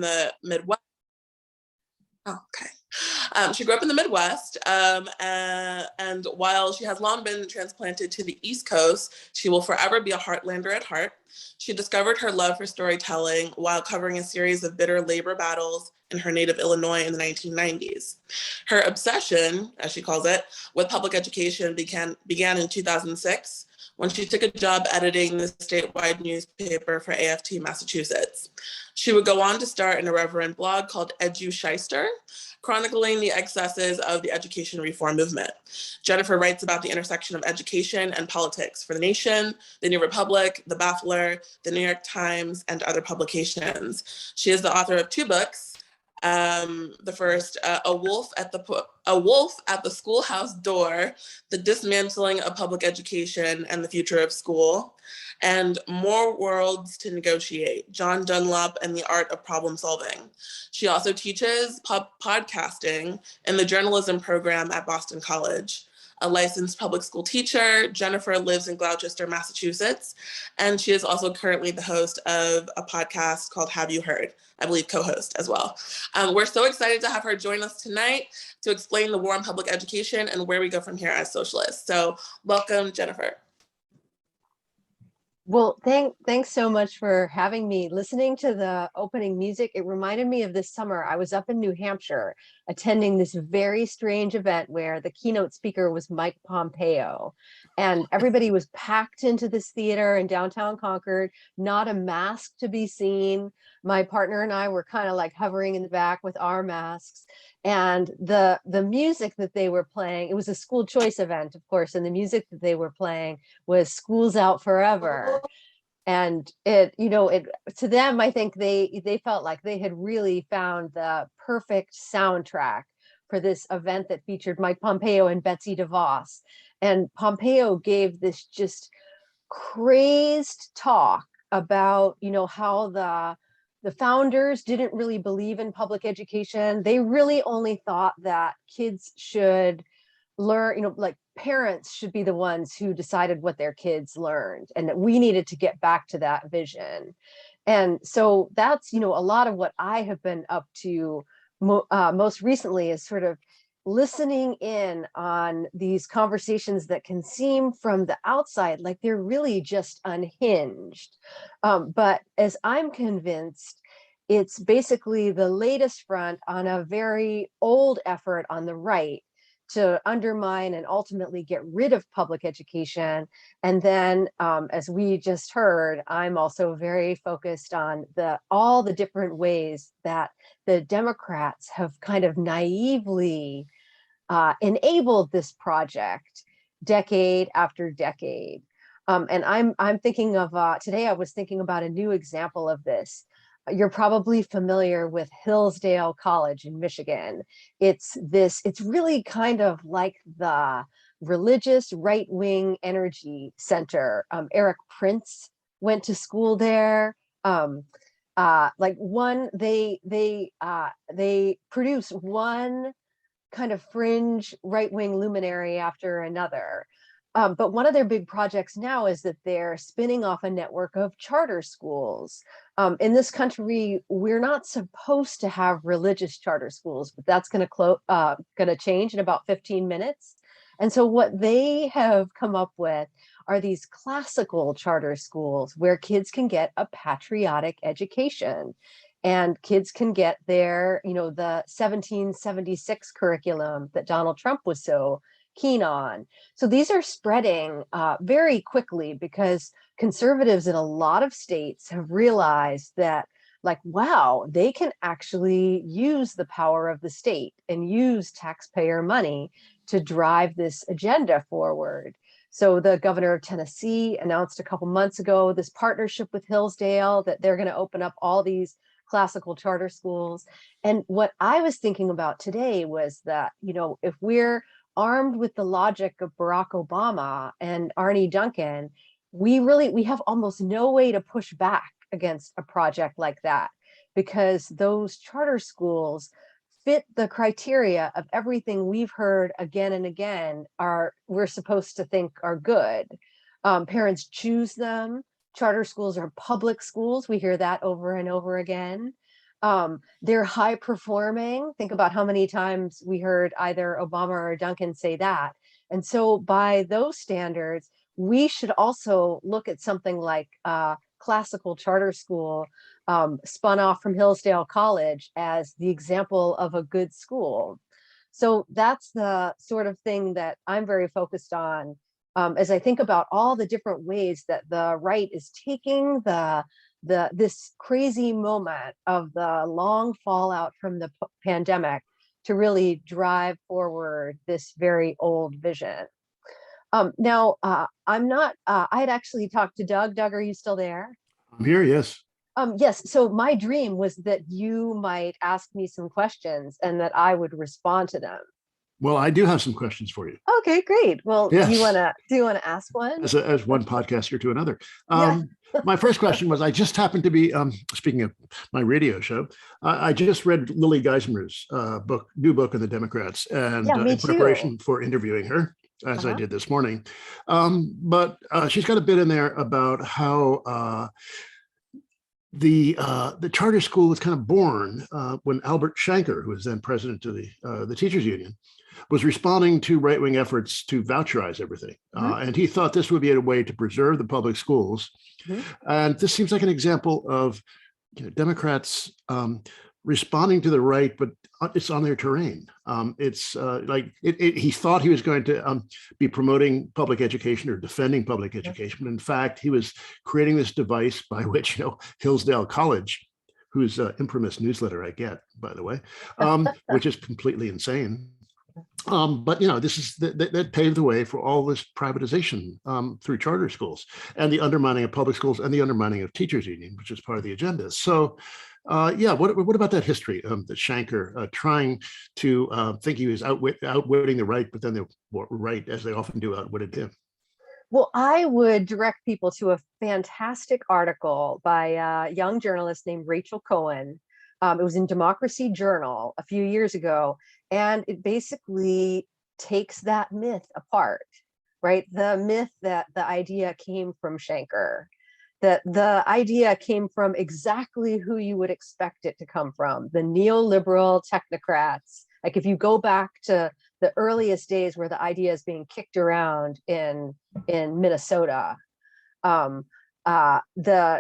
the Midwest. Oh, okay. She grew up in the Midwest, and while she has long been transplanted to the East Coast, she will forever be a Heartlander at heart. She discovered her love for storytelling while covering a series of bitter labor battles in her native Illinois in the 1990s. Her obsession, as she calls it, with public education began in 2006 when she took a job editing the statewide newspaper for AFT Massachusetts. She would go on to start an irreverent blog called Edu-Shyster, chronicling the excesses of the education reform movement. Jennifer writes about the intersection of education and politics for The Nation, The New Republic, The Baffler, The New York Times, and other publications. She is the author of 2 books. The first, A Wolf at the Schoolhouse Door, The Dismantling of Public Education and the Future of School, and More Worlds to Negotiate, John Dunlop and the Art of Problem Solving. She also teaches podcasting in the journalism program at Boston College. A licensed public school teacher, Jennifer lives in Gloucester, Massachusetts, and she is also currently the host of a podcast called Have You Heard? I believe co-host as well. We're so excited to have her join us tonight to explain the war on public education and where we go from here as socialists. So welcome, Jennifer. Well, thanks so much for having me. Listening to the opening music, it reminded me of this summer. I was up in New Hampshire attending this very strange event where the keynote speaker was Mike Pompeo. And everybody was packed into this theater in downtown Concord, not a mask to be seen. My partner and I were kind of like hovering in the back with our masks. And the music that they were playing, it was a school choice event, of course, and the music that they were playing was School's Out Forever. And to them, I think they felt like they had really found the perfect soundtrack for this event that featured Mike Pompeo and Betsy DeVos. And Pompeo gave this just crazed talk about, how the founders didn't really believe in public education. They really only thought that kids should learn, like parents should be the ones who decided what their kids learned, and that we needed to get back to that vision. And so that's, a lot of what I have been up to most recently, is sort of listening in on these conversations that can seem from the outside like they're really just unhinged. But as I'm convinced, it's basically the latest front on a very old effort on the right to undermine and ultimately get rid of public education. And then, as we just heard, I'm also very focused on all the different ways that the Democrats have kind of naively enabled this project decade after decade. And I'm thinking of, today I was thinking about a new example of this. You're probably familiar with Hillsdale College in Michigan. It's really kind of like the religious right-wing energy center. Eric Prince went to school there. They produce one kind of fringe right-wing luminary after another. But one of their big projects now is that they're spinning off a network of charter schools. In this country, we're not supposed to have religious charter schools, but that's going to change in about 15 minutes. And so what they have come up with are these classical charter schools where kids can get a patriotic education. And kids can get their, the 1776 curriculum that Donald Trump was so keen on. So these are spreading very quickly because conservatives in a lot of states have realized that, like, wow, they can actually use the power of the state and use taxpayer money to drive this agenda forward. So the governor of Tennessee announced a couple months ago this partnership with Hillsdale that they're going to open up all these classical charter schools. And what I was thinking about today was that, if we're armed with the logic of Barack Obama and Arne Duncan, we have almost no way to push back against a project like that, because those charter schools fit the criteria of everything we've heard again and again we're supposed to think are good. Parents choose them. Charter schools are public schools. We hear that over and over again. They're high performing. Think about how many times we heard either Obama or Duncan say that. And so by those standards, we should also look at something like classical charter school spun off from Hillsdale College as the example of a good school. So that's the sort of thing that I'm very focused on as I think about all the different ways that the right is taking this crazy moment of the long fallout from the pandemic to really drive forward this very old vision. Now, I'm not, I had actually talked to Doug. Doug, are you still there? I'm here, yes. Yes, so my dream was that you might ask me some questions and that I would respond to them. Well, I do have some questions for you. Okay, great. Well, Yes. do you want to ask one? As one podcaster to another. Yeah. My first question was, I just happened to be, speaking of my radio show, I just read Lily Geismer's new book on the Democrats, and Yeah, me in too. preparation for interviewing her, as I did this morning. But she's got a bit in there about how the charter school was kind of born when Albert Shanker, who was then president of the teachers union, was responding to right-wing efforts to voucherize everything. And he thought this would be a way to preserve the public schools. And this seems like an example of Democrats responding to the right, but it's on their terrain. It's he thought he was going to be promoting public education or defending public education. But in fact, he was creating this device by which, Hillsdale College, whose infamous newsletter I get, by the way, which is completely insane. But this is that paved the way for all this privatization through charter schools and the undermining of public schools and the undermining of teachers union, which is part of the agenda. So, what about that history? The Shanker trying to think he was outwitting the right, but then the right, as they often do, outwitted him. Well, I would direct people to a fantastic article by a young journalist named Rachel Cohen. It was in Democracy Journal a few years ago, and it basically takes that myth apart, right? The myth that the idea came from Shanker, that the idea came from exactly who you would expect it to come from, the neoliberal technocrats. Like if you go back to the earliest days where the idea is being kicked around in Minnesota,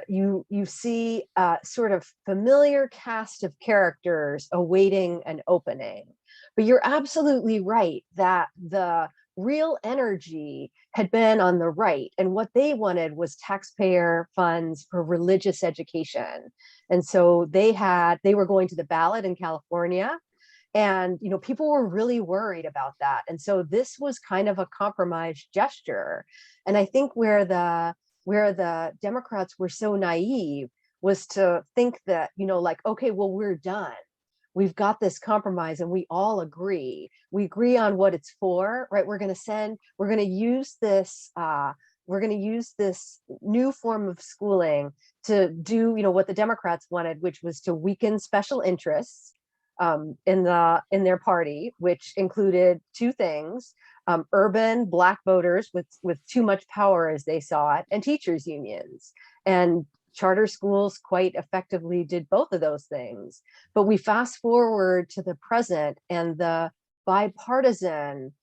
you see sort of familiar cast of characters awaiting an opening. But you're absolutely right that the real energy had been on the right, and what they wanted was taxpayer funds for religious education. And so they were going to the ballot in California, and people were really worried about that. And so this was kind of a compromise gesture. And I think where the Democrats were so naive was to think that, okay, well, we're done. We've got this compromise and we all agree. We agree on what it's for, right? We're going to use this new form of schooling to do, what the Democrats wanted, which was to weaken special interests in their party, which included two things: urban Black voters with too much power, as they saw it, and teachers unions. And charter schools quite effectively did both of those things. But we fast forward to the present, and the bipartisan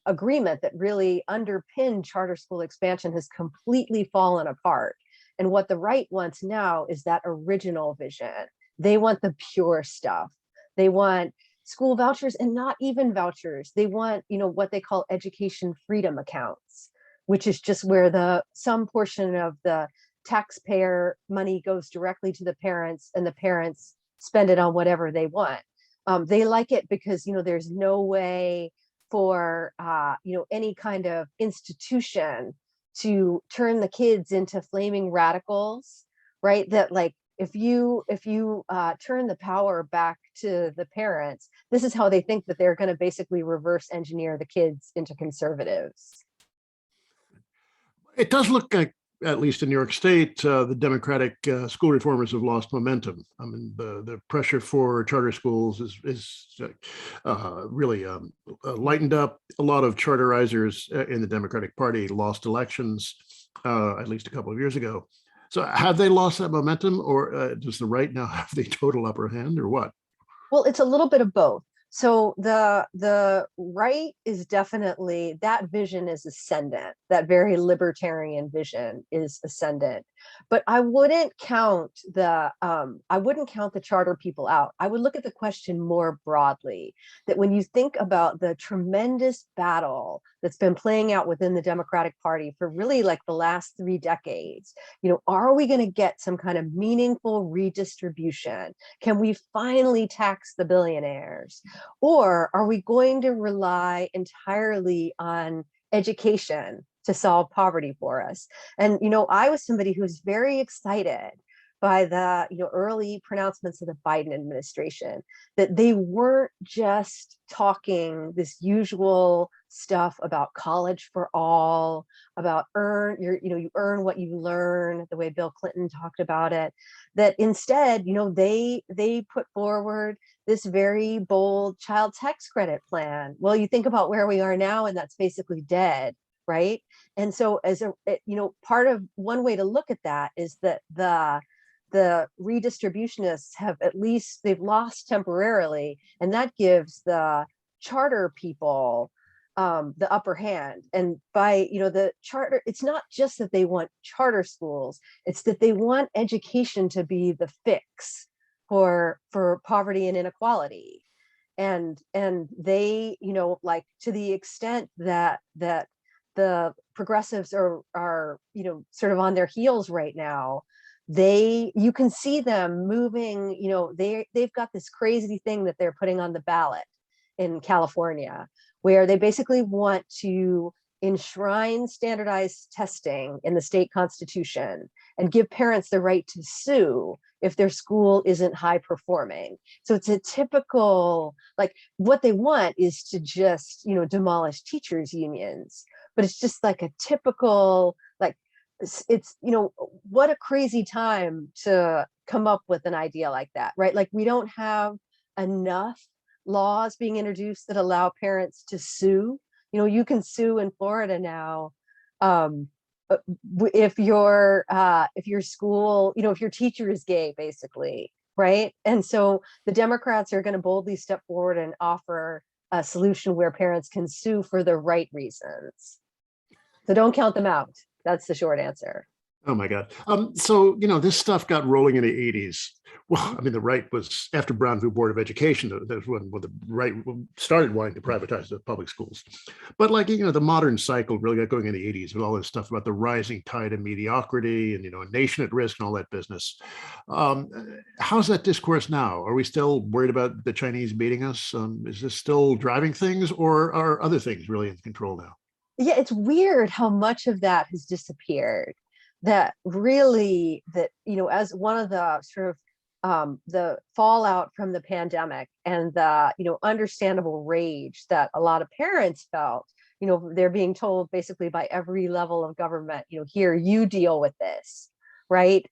agreement that really underpinned charter school expansion has completely fallen apart. And what the right wants now is that original vision. They want the pure stuff. They want school vouchers, and not even vouchers. They want, what they call education freedom accounts, which is just where some portion of the taxpayer money goes directly to the parents, and the parents spend it on whatever they want. They like it because, there's no way for, any kind of institution to turn the kids into flaming radicals, right? That if you turn the power back to the parents, this is how they think that they're going to basically reverse engineer the kids into conservatives. It does look like, at least in New York State, the Democratic school reformers have lost momentum. I mean, the pressure for charter schools is really lightened up. A lot of charterizers in the Democratic Party lost elections, at least a couple of years ago. So have they lost that momentum, or does the right now have the total upper hand, or what? Well, it's a little bit of both. So the right is definitely, that vision is ascendant. That very libertarian vision is ascendant. But I wouldn't count the charter people out. I would look at the question more broadly, that when you think about the tremendous battle that's been playing out within the Democratic Party for really like the last 3 decades, are we going to get some kind of meaningful redistribution? Can we finally tax the billionaires? Or are we going to rely entirely on education to solve poverty for us? And, I was somebody who was very excited by the early pronouncements of the Biden administration, that they weren't just talking this usual stuff about college for all, about you earn what you learn, the way Bill Clinton talked about it. That instead, they put forward this very bold child tax credit plan. Well, you think about where we are now, and that's basically dead, right? And so, part of one way to look at that is that the redistributionists have, at least they've lost temporarily, and that gives the charter people the upper hand. And by the charter, it's not just that they want charter schools, it's that they want education to be the fix for poverty and inequality. And they, like, to the extent that the progressives are sort of on their heels right now, you can see them moving. They've got this crazy thing that they're putting on the ballot in California, where they basically want to enshrine standardized testing in the state constitution and give parents the right to sue if their school isn't high performing. So it's a typical, like, what they want is to just, demolish teachers' unions, but it's just like a typical, like, it's what a crazy time to come up with an idea like that, right? Like, we don't have enough laws being introduced that allow parents to sue. You can sue in Florida now if your school, if your teacher is gay, basically, right? And so the Democrats are going to boldly step forward and offer a solution where parents can sue for the right reasons. So don't count them out. That's the short answer. Oh my God. So, this stuff got rolling in the 80s. Well, I mean, the right was, after Brown v. Board of Education, that's when the right started wanting to privatize the public schools. But the modern cycle really got going in the 80s with all this stuff about the rising tide of mediocrity and, a nation at risk and all that business. How's that discourse now? Are we still worried about the Chinese beating us? Is this still driving things, or are other things really in control now? Yeah, it's weird how much of that has disappeared. That really, as one of the sort of the fallout from the pandemic and the understandable rage that a lot of parents felt, they're being told basically by every level of government, here, you deal with this, right?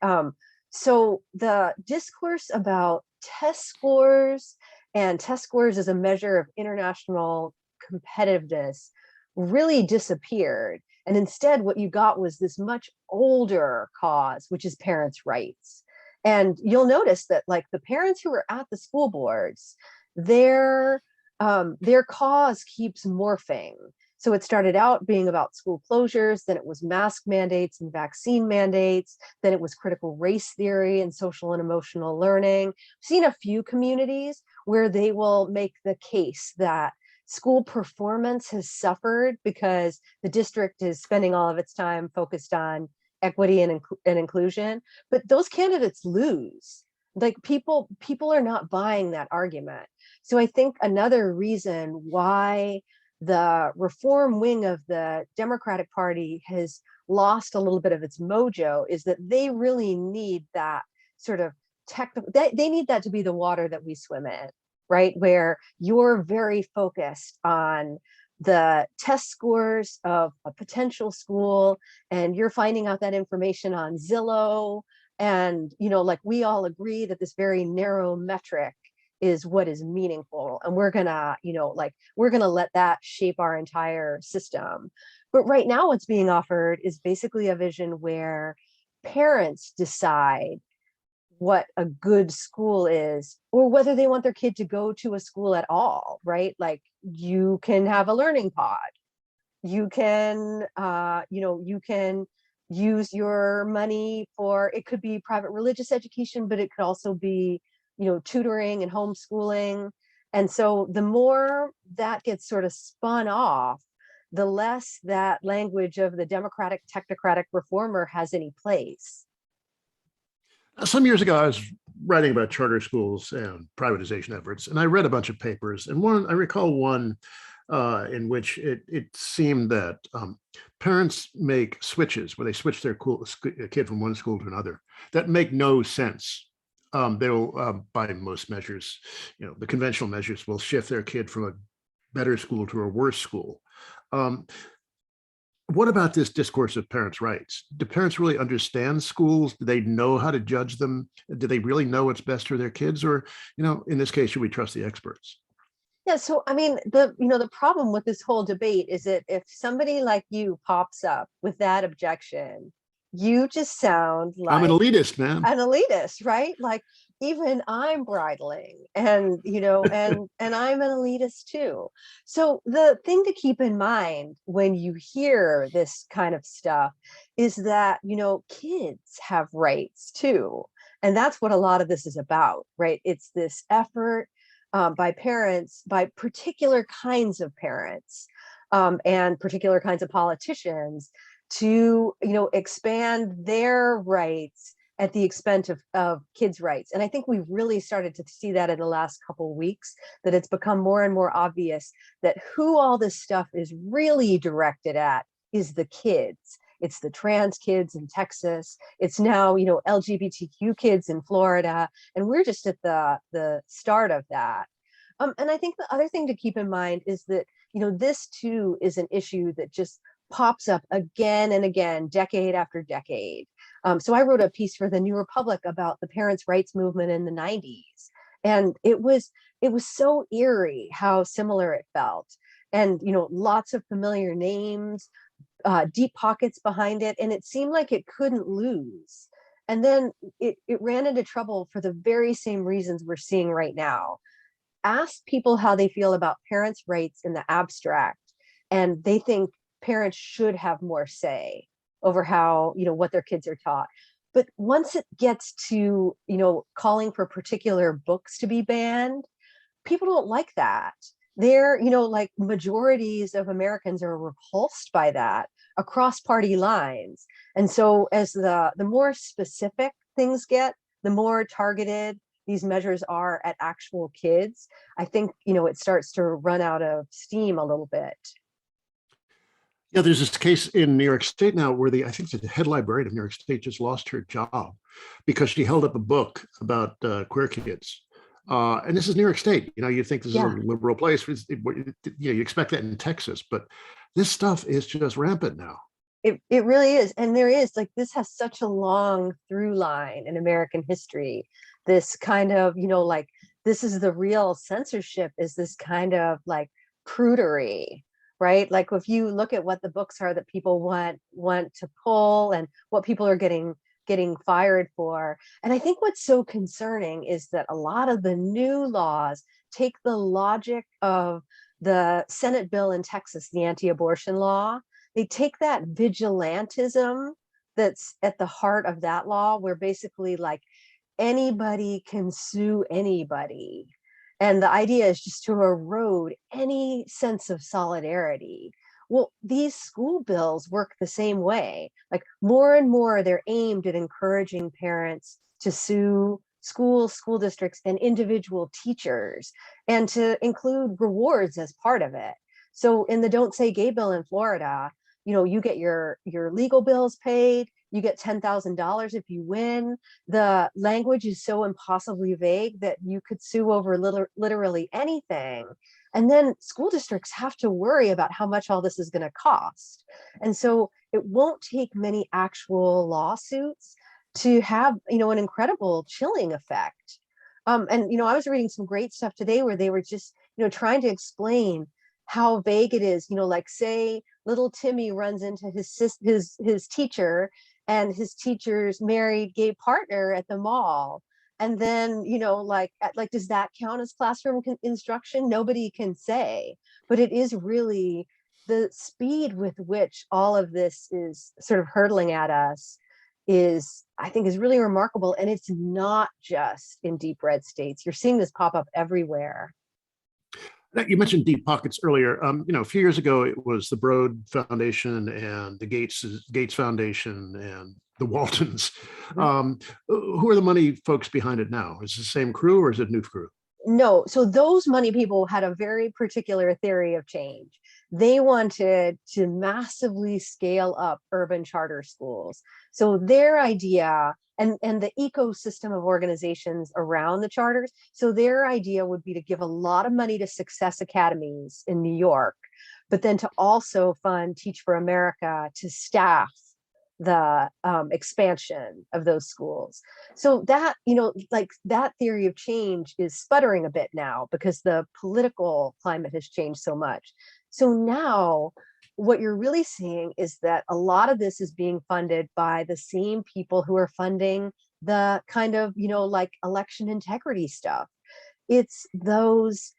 So the discourse about test scores and test scores as a measure of international competitiveness really disappeared. And instead, what you got was this much older cause, which is parents' rights. And you'll notice that, like, the parents who are at the school boards, their cause keeps morphing. So it started out being about school closures, then it was mask mandates and vaccine mandates, then it was critical race theory and social and emotional learning. I've seen a few communities where they will make the case that school performance has suffered because the district is spending all of its time focused on equity and inclusion, but those candidates lose. Like, people are not buying that argument. So I think another reason why the reform wing of the Democratic Party has lost a little bit of its mojo is that they really need that sort of technical, they need that to be the water that we swim in, right? Where you're very focused on the test scores of a potential school, and you're finding out that information on Zillow. And, like, we all agree that this very narrow metric is what is meaningful. And we're gonna, we're gonna let that shape our entire system. But right now, what's being offered is basically a vision where parents decide what a good school is, or whether they want their kid to go to a school at all, right? Like, you can have a learning pod. You can, you can use your money for, it could be private religious education, but it could also be, tutoring and homeschooling. And so the more that gets sort of spun off, the less that language of the democratic technocratic reformer has any place. Some years ago, I was writing about charter schools and privatization efforts, and I read a bunch of papers. And I recall one in which it seemed that parents make switches where they switch their kid from one school to another that make no sense. They'll, by most measures, the conventional measures, will shift their kid from a better school to a worse school. What about this discourse of parents' rights? Do parents really understand schools? Do they know how to judge them? Do they really know what's best for their kids? Or, in this case, should we trust the experts? Yeah, so I mean, the problem with this whole debate is that if somebody like you pops up with that objection, you just sound like I'm an elitist, man. An elitist, right? Like, even I'm bridling, and and I'm an elitist too. So the thing to keep in mind when you hear this kind of stuff is that kids have rights too, and that's what a lot of this is about, right? It's this effort by parents, by particular kinds of parents, and particular kinds of politicians, to expand their rights at the expense of kids' rights. And I think we've really started to see that in the last couple of weeks, that it's become more and more obvious that who all this stuff is really directed at is the kids. It's the trans kids in Texas. It's now, LGBTQ kids in Florida. And we're just at the start of that. And I think the other thing to keep in mind is that, this too is an issue that just pops up again and again, decade after decade. So I wrote a piece for the New Republic about the parents' rights movement in the 90s. And it was so eerie how similar it felt. And, lots of familiar names, deep pockets behind it. And it seemed like it couldn't lose. And then it ran into trouble for the very same reasons we're seeing right now. Ask people how they feel about parents' rights in the abstract, and they think parents should have more say over how, what their kids are taught. But once it gets to, calling for particular books to be banned, people don't like that. They're, like, majorities of Americans are repulsed by that across party lines. And so as the more specific things get, the more targeted these measures are at actual kids, I think, it starts to run out of steam a little bit. Yeah, there's this case in New York State now where I think the head librarian of New York State just lost her job because she held up a book about queer kids. And this is New York State. You think this is a liberal place. You expect that in Texas, but this stuff is just rampant now. It really is. And there is, like, this has such a long through line in American history. This kind of, like, this is the real censorship, is this kind of like prudery, right? Like, if you look at what the books are that people want to pull and what people are getting fired for. And I think what's so concerning is that a lot of the new laws take the logic of the Senate bill in Texas, the anti-abortion law. They take that vigilantism that's at the heart of that law, where basically, like, anybody can sue anybody. And the idea is just to erode any sense of solidarity. Well, these school bills work the same way. Like, more and more, they're aimed at encouraging parents to sue schools, school districts, and individual teachers, and to include rewards as part of it. So in the Don't Say Gay bill in Florida, you get your legal bills paid, you get $10,000 if you win. The language is so impossibly vague that you could sue over literally anything. And then school districts have to worry about how much all this is going to cost. And so it won't take many actual lawsuits to have, an incredible chilling effect. And I was reading some great stuff today where they were just, trying to explain how vague it is. Like, say little Timmy runs into his teacher and his teacher's married gay partner at the mall. And then, like, does that count as classroom instruction? Nobody can say, but it is really the speed with which all of this is sort of hurtling at us I think is really remarkable. And it's not just in deep red states. You're seeing this pop up everywhere. You mentioned deep pockets earlier. A few years ago, it was the Broad Foundation and the Gates Foundation and the Waltons. Who are the money folks behind it now? Is it the same crew or is it a new crew? No, so those money people had a very particular theory of change. They wanted to massively scale up urban charter schools. So their idea, and the ecosystem of organizations around the charters, so their idea would be to give a lot of money to success academies in New York, but then to also fund Teach for America to staff the expansion of those schools. So that, like that theory of change is sputtering a bit now because the political climate has changed so much. So now what you're really seeing is that a lot of this is being funded by the same people who are funding the kind of, like election integrity stuff. It's those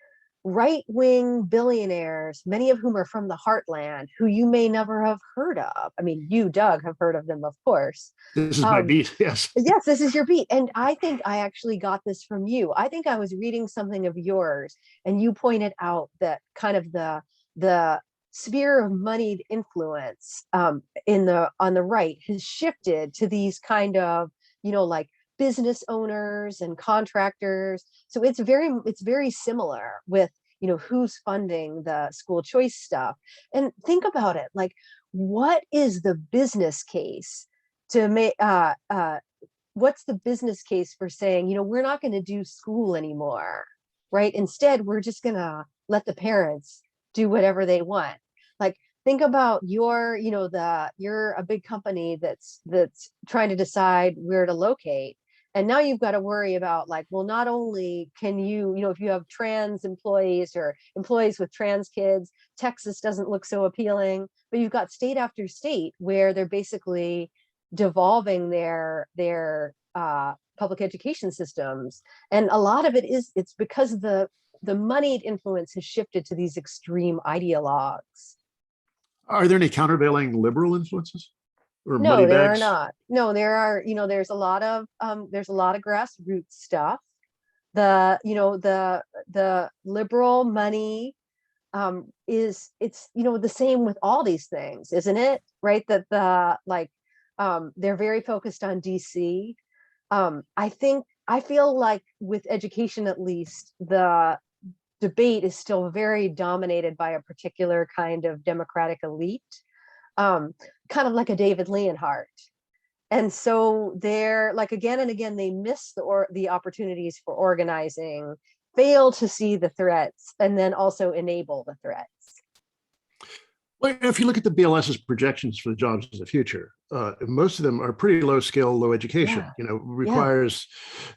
right-wing billionaires, many of whom are from the heartland, who you may never have heard of. I mean, you, Doug, have heard of them, of course. This is my beat, yes. Yes, this is your beat. And I think I actually got this from you. I think I was reading something of yours, and you pointed out that kind of the sphere of moneyed influence on the right has shifted to these kind of, like business owners and contractors. So it's very similar with, who's funding the school choice stuff. And think about it, like, what is the business case to make, what's the business case for saying, we're not going to do school anymore, right? Instead, we're just going to let the parents do whatever they want. Like, think about you're a big company that's trying to decide where to locate. And now you've got to worry about, like, well, not only can you, if you have trans employees or employees with trans kids, Texas doesn't look so appealing, but you've got state after state where they're basically devolving their public education systems. And a lot of it's because the moneyed influence has shifted to these extreme ideologues. Are there any countervailing liberal influences? No, there are not. No, there are, there's a lot of grassroots stuff. The liberal money it's the same with all these things, isn't it? Right? That they're very focused on DC. I feel like with education, at least, the debate is still very dominated by a particular kind of democratic elite. Kind of like a David Leonhardt. And so they're like, again and again, they miss the opportunities for organizing, fail to see the threats, and then also enable the threats. Well, if you look at the BLS's projections for the jobs of the future, most of them are pretty low skill, low education, requires,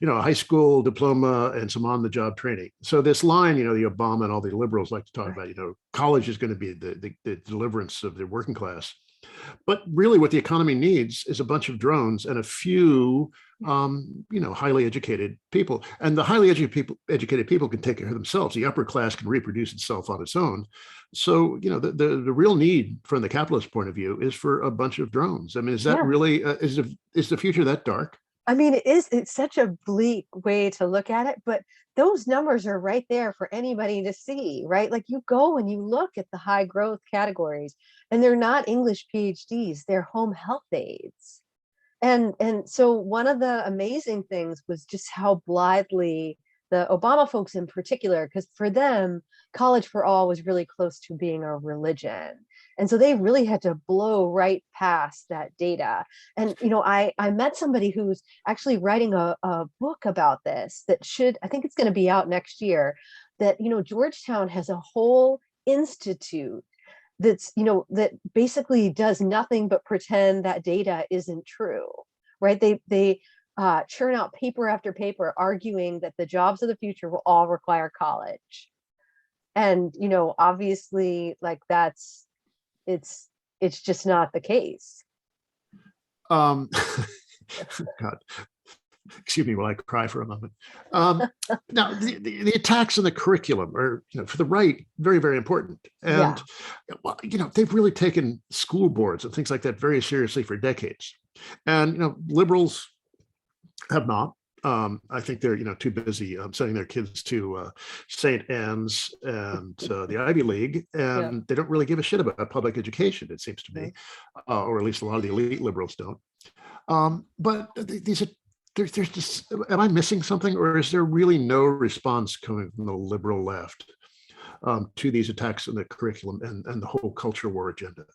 a high school diploma and some on the job training. So this line, the Obama and all the liberals like to talk about, college is going to be the deliverance of the working class. But really what the economy needs is a bunch of drones and a few, highly educated people. And the highly educated people can take care of themselves. The upper class can reproduce itself on its own. So, the real need from the capitalist point of view is for a bunch of drones. I mean, is that really, is the future that dark? I mean, it's such a bleak way to look at it, but those numbers are right there for anybody to see, right? Like, you go and you look at the high growth categories, and they're not English PhDs, they're home health aides. And so one of the amazing things was just how blithely the Obama folks in particular, because for them, college for all was really close to being a religion. And so they really had to blow right past that data. And, I met somebody who's actually writing a book about this that I think it's going to be out next year, that, Georgetown has a whole institute that's, that basically does nothing but pretend that data isn't true, right? They churn out paper after paper arguing that the jobs of the future will all require college. And, obviously, like, it's just not the case. Um, God, excuse me while I cry for a moment. Now, the attacks on the curriculum are, for the right, very, very important. And, well, they've really taken school boards and things like that very seriously for decades. And, liberals have not. I think they're, too busy sending their kids to St. Anne's and the Ivy League, and they don't really give a shit about public education, it seems to me, or at least a lot of the elite liberals don't. But these are, there's just, am I missing something, or is there really no response coming from the liberal left to these attacks on the curriculum and the whole culture war agenda?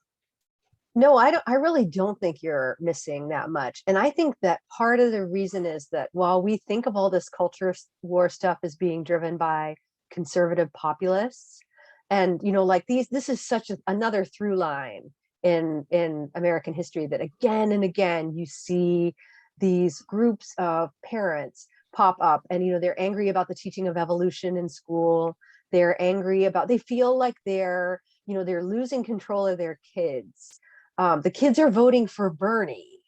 No, I really don't think you're missing that much. And I think that part of the reason is that while we think of all this culture war stuff as being driven by conservative populists, and like this is such another through line in American history, that again and again you see these groups of parents pop up, and they're angry about the teaching of evolution in school. They're angry about, they feel like they're losing control of their kids. The kids are voting for Bernie,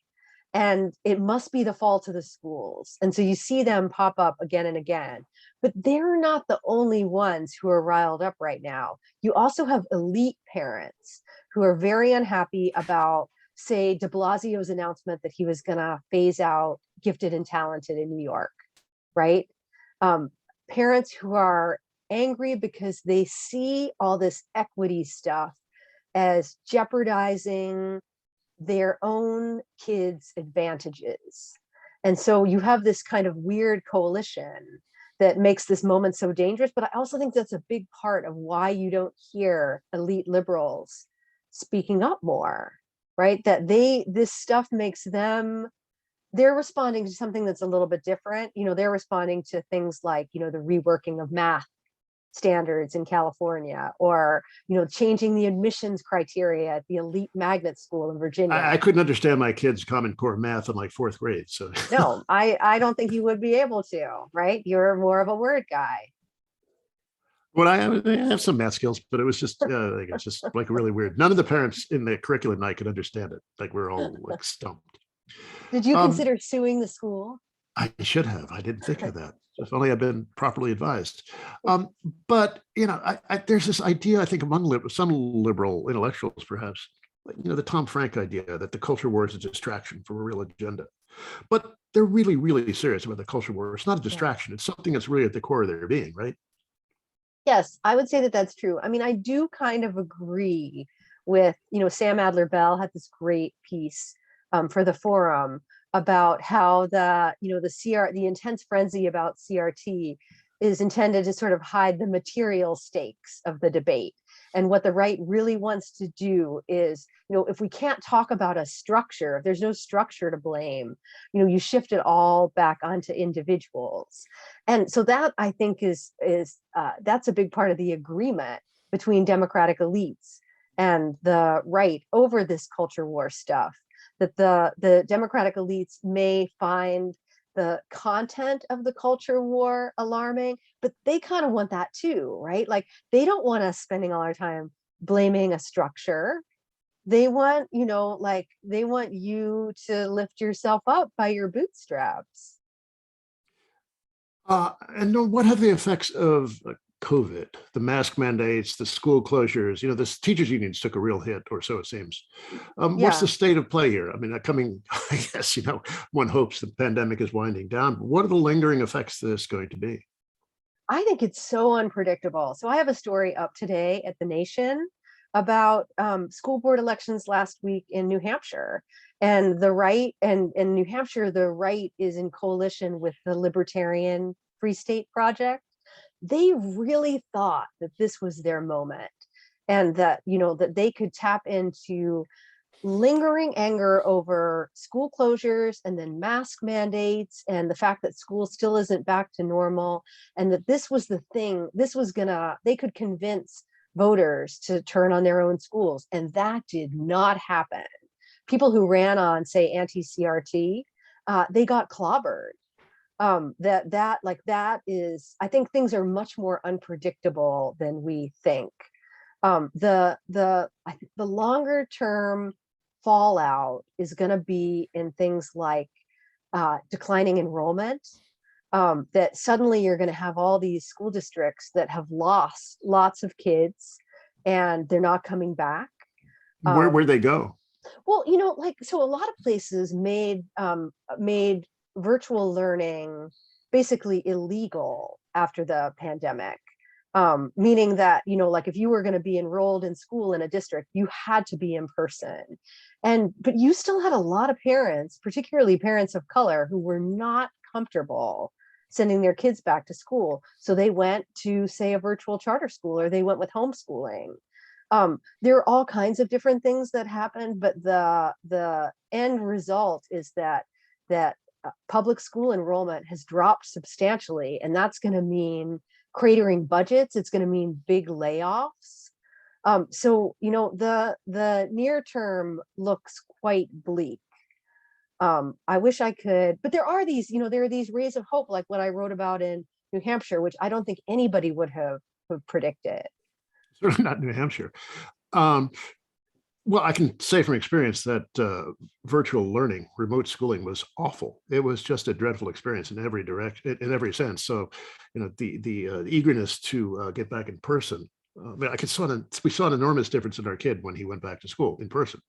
and it must be the fault of the schools. And so you see them pop up again and again, but they're not the only ones who are riled up right now. You also have elite parents who are very unhappy about, say, de Blasio's announcement that he was going to phase out gifted and talented in New York, right? Parents who are angry because they see all this equity stuff as jeopardizing their own kids' advantages. And so you have this kind of weird coalition that makes this moment so dangerous. But I also think that's a big part of why you don't hear elite liberals speaking up more, right? That this stuff makes them, they're responding to something that's a little bit different. They're responding to things like, the reworking of math standards in California, or changing the admissions criteria at the elite magnet school in Virginia. I couldn't understand my kids' Common Core math in like fourth grade. So no, I don't think you would be able to, right? You're more of a word guy. Well, I have some math skills, but it was just it's just like really weird. None of the parents in the curriculum and I could understand it. Like we're all like stumped. Did you consider suing the school? I should have. I didn't think of that. If only I'd been properly advised. But there's this idea, I think, among some liberal intellectuals, perhaps, the Tom Frank idea that the culture war is a distraction from a real agenda. But they're really, really serious about the culture war. It's not a distraction. It's something that's really at the core of their being, right? Yes, I would say that that's true. I mean, I do kind of agree with, Sam Adler-Bell had this great piece for the Forum about how the intense frenzy about CRT is intended to sort of hide the material stakes of the debate. And what the right really wants to do is, if we can't talk about a structure, if there's no structure to blame, you shift it all back onto individuals. And so that, I think, is that's a big part of the agreement between democratic elites and the right over this culture war stuff. That the democratic elites may find the content of the culture war alarming, but they kind of want that too, right? Like they don't want us spending all our time blaming a structure. They want, they want you to lift yourself up by your bootstraps. And what have the effects of COVID, the mask mandates, the school closures, the teachers unions took a real hit, or so it seems. What's the state of play here? I mean, I guess, one hopes the pandemic is winding down, but what are the lingering effects of this going to be? I think it's so unpredictable. So I have a story up today at The Nation about school board elections last week in New Hampshire. And the right, and in New Hampshire, the right is in coalition with the Libertarian Free State Project. They really thought that this was their moment, and that, that they could tap into lingering anger over school closures and then mask mandates and the fact that school still isn't back to normal. And that this was the thing, they could convince voters to turn on their own schools. And that did not happen. People who ran on, say, anti-CRT, they got clobbered. That is, I think things are much more unpredictable than we think. I think the longer term fallout is going to be in things like declining enrollment, that suddenly you're going to have all these school districts that have lost lots of kids and they're not coming back. Where'd they go? Well, like, so a lot of places made virtual learning basically illegal after the pandemic. Meaning that, like if you were going to be enrolled in school in a district, you had to be in person. But you still had a lot of parents, particularly parents of color, who were not comfortable sending their kids back to school. So they went to, say, a virtual charter school, or they went with homeschooling. There are all kinds of different things that happened, but the end result is that public school enrollment has dropped substantially, and that's going to mean cratering budgets. It's going to mean big layoffs. So the near term looks quite bleak. I wish I could, but there are these rays of hope, like what I wrote about in New Hampshire, which I don't think anybody would have predicted. Certainly not New Hampshire. Well, I can say from experience that virtual learning, remote schooling was awful. It was just a dreadful experience in every direction, in every sense. So, the eagerness to get back in person. We saw an enormous difference in our kid when he went back to school in person.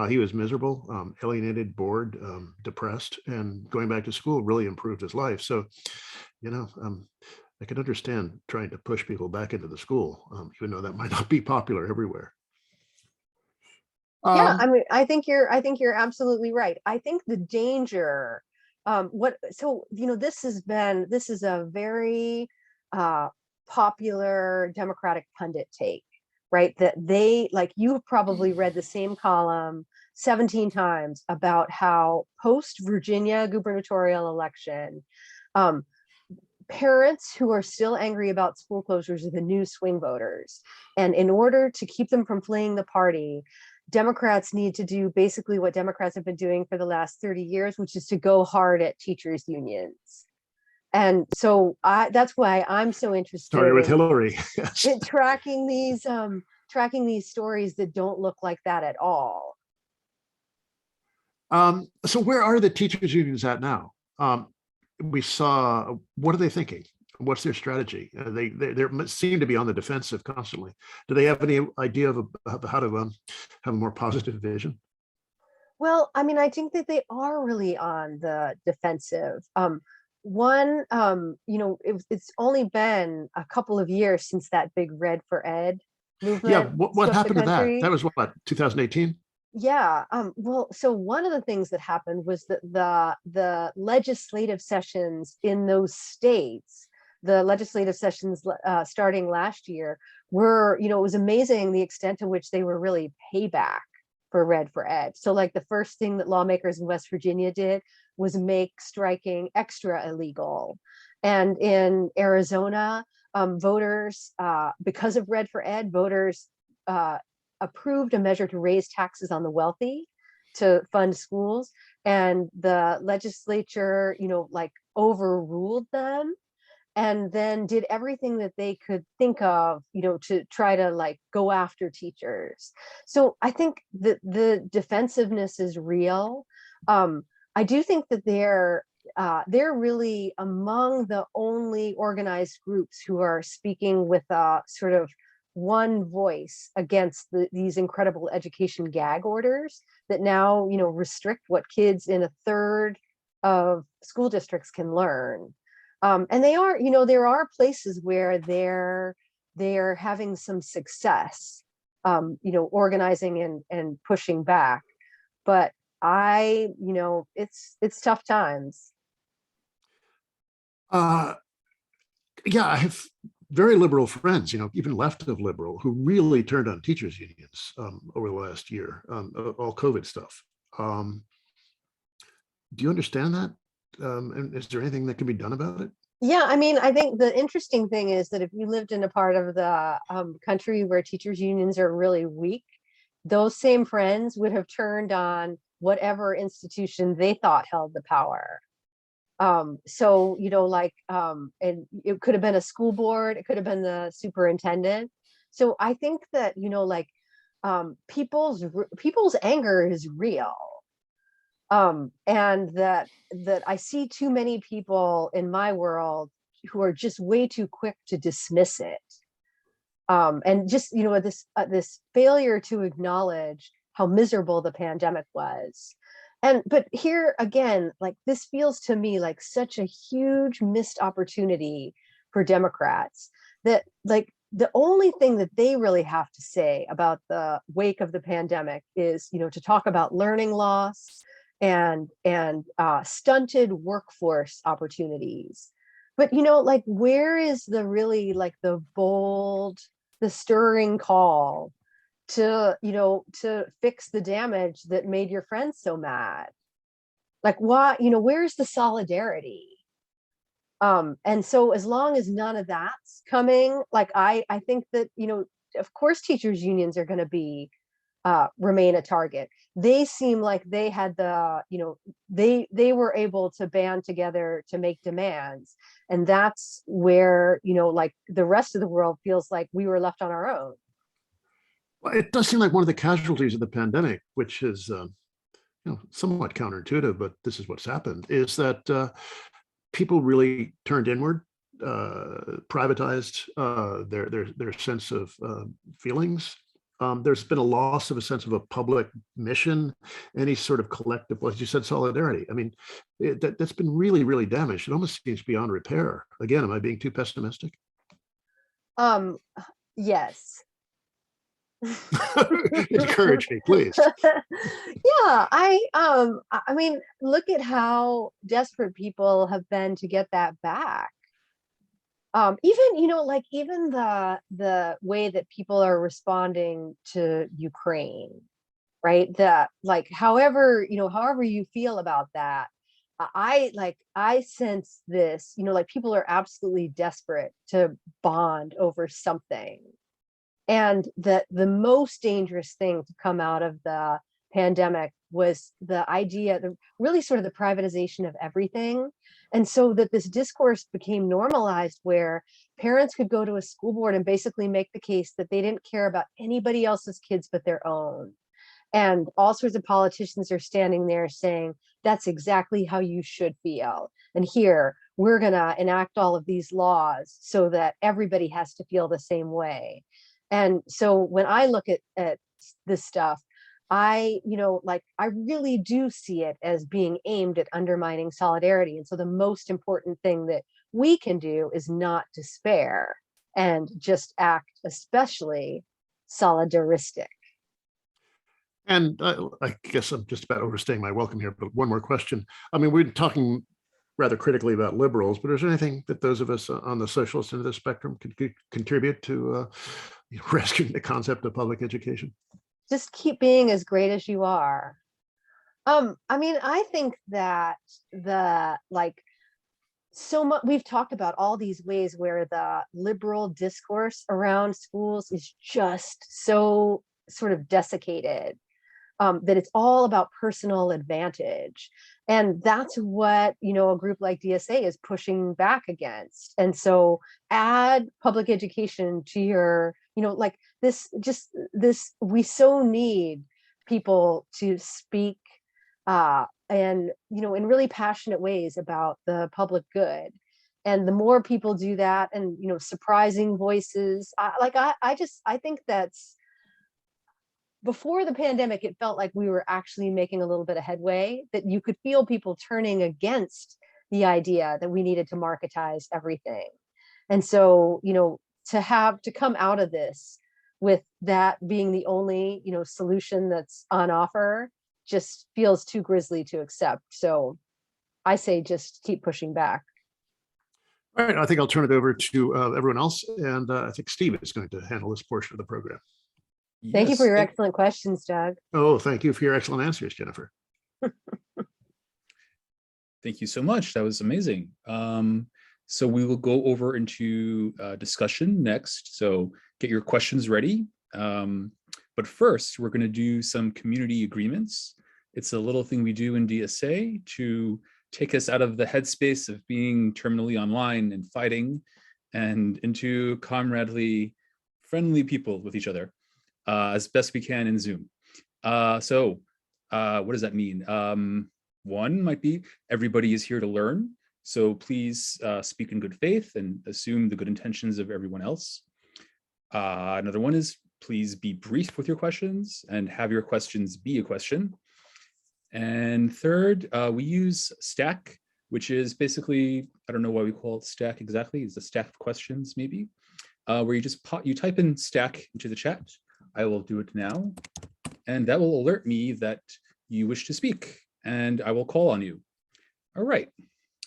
He was miserable, alienated, bored, depressed, and going back to school really improved his life. So, I can understand trying to push people back into the school, even though that might not be popular everywhere. Yeah, I mean, I think you're absolutely right. I think the danger, this is a very popular Democratic pundit take, right? That you've probably read the same column 17 times about how post Virginia gubernatorial election, parents who are still angry about school closures are the new swing voters. And in order to keep them from fleeing the party, Democrats need to do basically what Democrats have been doing for the last 30 years, which is to go hard at teachers' unions. And so that's why I'm so interested Started with Hillary. in tracking these stories that don't look like that at all. So where are the teachers' unions at now? We saw, what are they thinking? What's their strategy? They seem to be on the defensive constantly. Do they have any idea of how to have a more positive vision? Well, I mean, I think that they are really on the defensive. It's only been a couple of years since that big Red for Ed movement. Yeah, what happened to that? That was what, 2018? Yeah. Well, so one of the things that happened was that the legislative sessions in those states, the legislative sessions starting last year, were, it was amazing the extent to which they were really payback for Red for Ed. So like the first thing that lawmakers in West Virginia did was make striking extra illegal. And in Arizona, voters, because of Red for Ed, voters approved a measure to raise taxes on the wealthy to fund schools. And the legislature, overruled them, and then did everything that they could think of, to try to go after teachers. So I think that the defensiveness is real. I do think that they're really among the only organized groups who are speaking with a sort of one voice against these incredible education gag orders that now, restrict what kids in a third of school districts can learn. And they are, there are places where they're having some success, organizing and pushing back. But it's tough times. Yeah, I have very liberal friends, even left of liberal, who really turned on teachers' unions over the last year, all COVID stuff. Do you understand that? And is there anything that can be done about it? Yeah, I mean, I think the interesting thing is that if you lived in a part of the country where teachers' unions are really weak, those same friends would have turned on whatever institution they thought held the power. And it could have been a school board, it could have been the superintendent. So I think that, people's anger is real. And that I see too many people in my world who are just way too quick to dismiss it. And just, this failure to acknowledge how miserable the pandemic was. But here again, like, this feels to me like such a huge missed opportunity for Democrats, that like the only thing that they really have to say about the wake of the pandemic is, to talk about learning loss and stunted workforce opportunities. But, like, where is the really, like, the bold, the stirring call to, to fix the damage that made your friends so mad? Like, why, where's the solidarity? And so as long as none of that's coming, like, I think that, of course, teachers unions are going to be remain a target. They seem like they had the, they were able to band together to make demands. And that's where, like, the rest of the world feels like we were left on our own. Well, it does seem like one of the casualties of the pandemic, which is somewhat counterintuitive, but this is what's happened, is that people really turned inward, privatized their sense of feelings. There's been a loss of a sense of a public mission, any sort of collective, as you said, solidarity. I mean, that's been really, really damaged. It almost seems beyond repair. Again, am I being too pessimistic? Yes. Encourage me, please. Yeah, I mean, look at how desperate people have been to get that back. Even, like, even the way that people are responding to Ukraine, right? That, like, however you feel about that, I sense this, like, people are absolutely desperate to bond over something. And that the most dangerous thing to come out of the pandemic was the idea, really sort of the privatization of everything. And so that this discourse became normalized, where parents could go to a school board and basically make the case that they didn't care about anybody else's kids but their own. And all sorts of politicians are standing there saying, that's exactly how you should feel. And here, we're going to enact all of these laws so that everybody has to feel the same way. And so when I look at this stuff, I really do see it as being aimed at undermining solidarity. And so the most important thing that we can do is not despair and just act especially solidaristic. And I guess I'm just about overstaying my welcome here, but one more question. I mean, we're talking rather critically about liberals, but is there anything that those of us on the socialist end of the spectrum could contribute to rescuing the concept of public education? Just keep being as great as you are. I mean, I think that so much, we've talked about all these ways where the liberal discourse around schools is just so sort of desiccated, that it's all about personal advantage. And that's what, a group like DSA is pushing back against. And so add public education to your, like this, we so need people to speak and, in really passionate ways about the public good. And the more people do that, and, surprising voices, I think that's, before the pandemic, it felt like we were actually making a little bit of headway, that you could feel people turning against the idea that we needed to marketize everything. And so, to come out of this with that being the only, solution that's on offer just feels too grisly to accept. So I say just keep pushing back. All right, I think I'll turn it over to everyone else. And I think Steve is going to handle this portion of the program. Thank you for your excellent questions, Doug. Oh, thank you for your excellent answers, Jennifer. Thank you so much. That was amazing. So we will go over into discussion next. So get your questions ready. But first, we're going to do some community agreements. It's a little thing we do in DSA to take us out of the headspace of being terminally online and fighting and into comradely, friendly people with each other. as best we can in Zoom. So what does that mean? One might be everybody is here to learn. So please speak in good faith and assume the good intentions of everyone else. Another one is please be brief with your questions and have your questions be a question. And third, we use Stack, which is basically, I don't know why we call it Stack exactly. It's a stack of questions maybe, where you just you type in Stack into the chat. I will do it now. And that will alert me that you wish to speak and I will call on you. All right,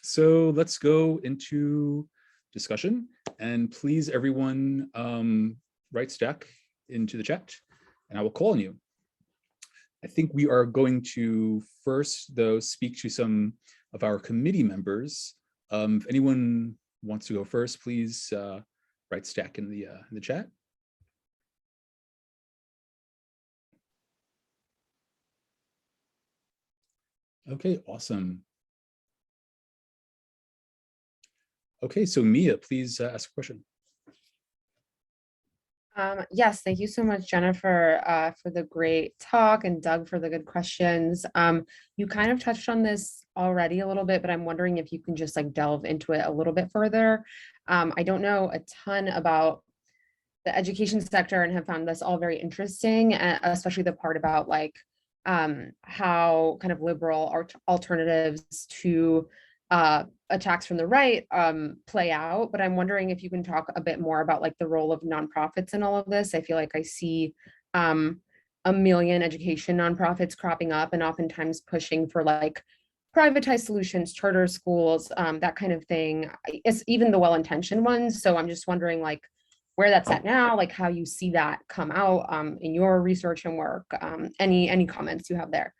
so let's go into discussion and please everyone write Stack into the chat and I will call on you. I think we are going to first though speak to some of our committee members. If anyone wants to go first, please write Stack in the chat. Okay, awesome. Okay, so Mia, please ask a question. Yes, thank you so much, Jennifer, for the great talk and Doug for the good questions. You kind of touched on this already a little bit, but I'm wondering if you can just like delve into it a little bit further. I don't know a ton about the education sector and have found this all very interesting, especially the part about like how kind of liberal alternatives to attacks from the right play out. But I'm wondering if you can talk a bit more about like the role of nonprofits in all of this. I feel like I see a million education nonprofits cropping up and oftentimes pushing for like privatized solutions, charter schools, that kind of thing. It's even the well-intentioned ones. So I'm just wondering like where that's at now, like how you see that come out in your research and work. Any comments you have there?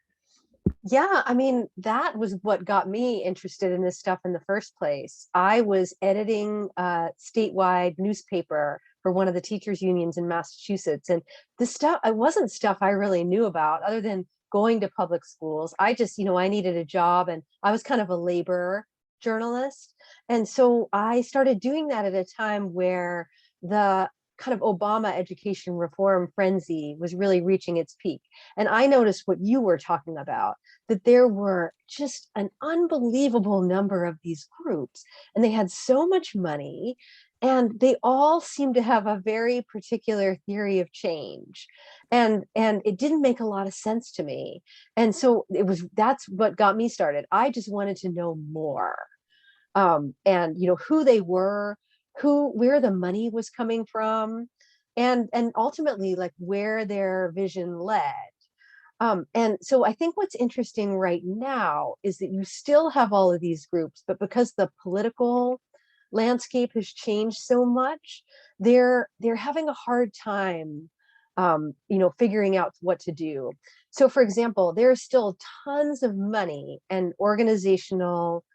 Yeah, I mean, that was what got me interested in this stuff in the first place. I was editing a statewide newspaper for one of the teachers' unions in Massachusetts. And this stuff, it wasn't stuff I really knew about other than going to public schools. I just, I needed a job and I was kind of a labor journalist. And so I started doing that at a time where the kind of Obama education reform frenzy was really reaching its peak. And I noticed what you were talking about, that there were just an unbelievable number of these groups, and they had so much money, and they all seemed to have a very particular theory of change. And it didn't make a lot of sense to me. And so that's what got me started. I just wanted to know more. And who they were, where the money was coming from, and ultimately like where their vision led. And so I think what's interesting right now is that you still have all of these groups, but because the political landscape has changed so much, they're having a hard time figuring out what to do. So for example, there's still tons of money and organizational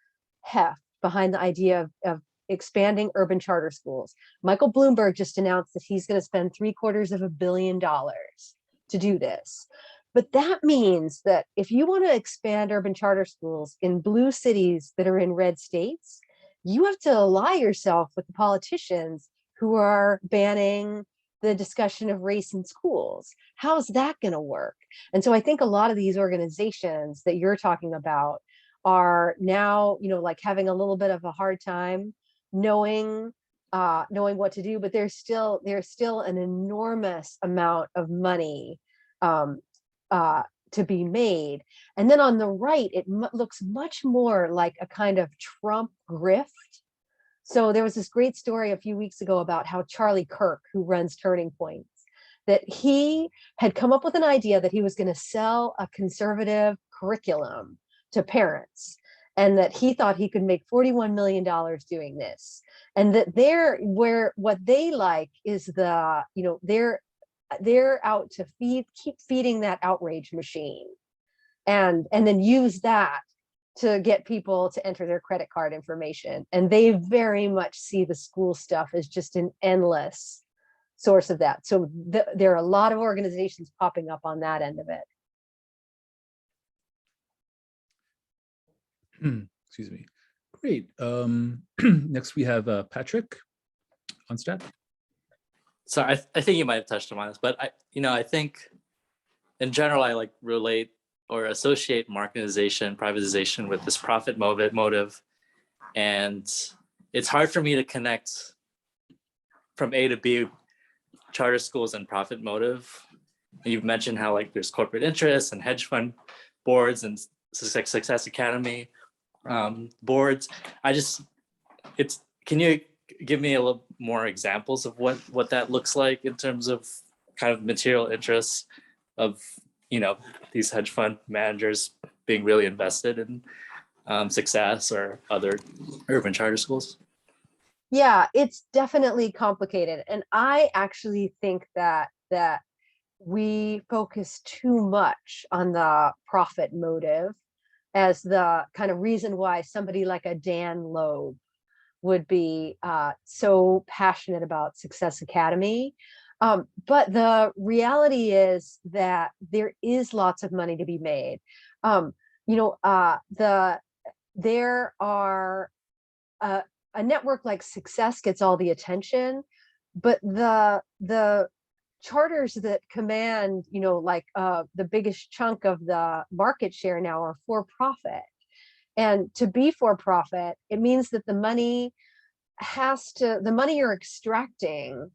heft behind the idea of expanding urban charter schools. Michael Bloomberg just announced that he's going to spend $750 million to do this. But that means that if you want to expand urban charter schools in blue cities that are in red states, you have to ally yourself with the politicians who are banning the discussion of race in schools. How's that going to work? And so I think a lot of these organizations that you're talking about are now, like having a little bit of a hard time knowing what to do, but there's still an enormous amount of money to be made. And then on the right, it looks much more like a kind of Trump grift. So there was this great story a few weeks ago about how Charlie Kirk, who runs Turning Points, that he had come up with an idea that he was going to sell a conservative curriculum to parents, and that he thought he could make $41 million doing this. And that what they like is they're out to keep feeding that outrage machine, and then use that to get people to enter their credit card information. And they very much see the school stuff as just an endless source of that. So there are a lot of organizations popping up on that end of it. Excuse me. Great. Next we have Patrick on staff. So I think you might have touched on this, but I think in general, I like relate or associate marketization, privatization with this profit motive. And it's hard for me to connect from A to B, charter schools and profit motive. And you've mentioned how like there's corporate interests and hedge fund boards and Success Academy boards. Can you give me a little more examples of what that looks like in terms of kind of material interests of these hedge fund managers being really invested in Success or other urban charter schools? Yeah, it's definitely complicated. And I actually think that we focus too much on the profit motive as the kind of reason why somebody like a Dan Loeb would be so passionate about Success Academy. But the reality is that there is lots of money to be made. There are a network like Success gets all the attention, but the charters that command, the biggest chunk of the market share now are for profit. And to be for profit, it means that the money you're extracting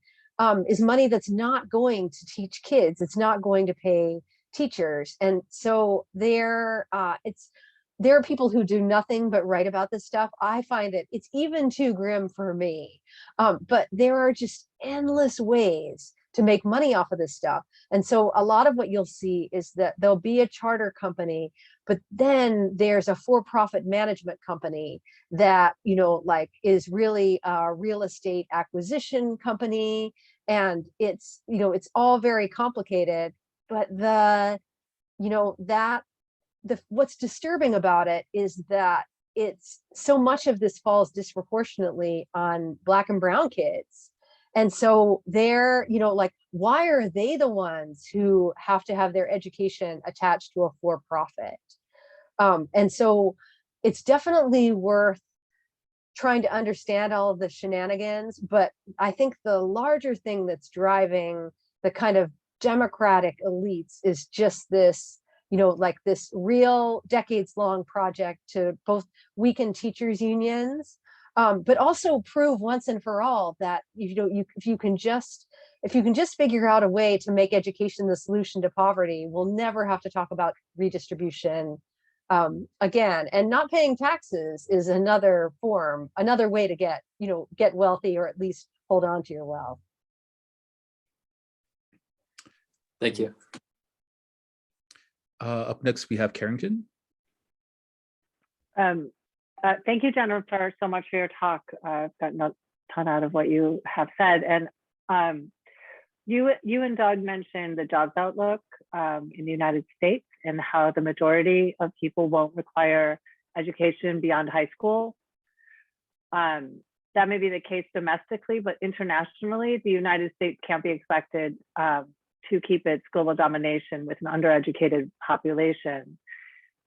is money that's not going to teach kids. It's not going to pay teachers. And so there are people who do nothing but write about this stuff. I find it's even too grim for me. But there are just endless ways to make money off of this stuff. And so a lot of what you'll see is that there'll be a charter company, but then there's a for-profit management company that, is really a real estate acquisition company. And it's all very complicated, but what's disturbing about it is that it's so much of this falls disproportionately on Black and brown kids. And so they're, why are they the ones who have to have their education attached to a for-profit? And so it's definitely worth trying to understand all of the shenanigans. But I think the larger thing that's driving the kind of democratic elites is just this, this real decades-long project to both weaken teachers' unions, but also prove once and for all that if you can just figure out a way to make education the solution to poverty, we'll never have to talk about redistribution again. And not paying taxes is another way to get wealthy, or at least hold on to your wealth. Thank you. Up next, we have Carrington. Thank you, Jennifer, so much for your talk. I've gotten a ton out of what you have said. And you and Doug mentioned the jobs outlook in the United States and how the majority of people won't require education beyond high school. That may be the case domestically, but internationally, the United States can't be expected to keep its global domination with an undereducated population.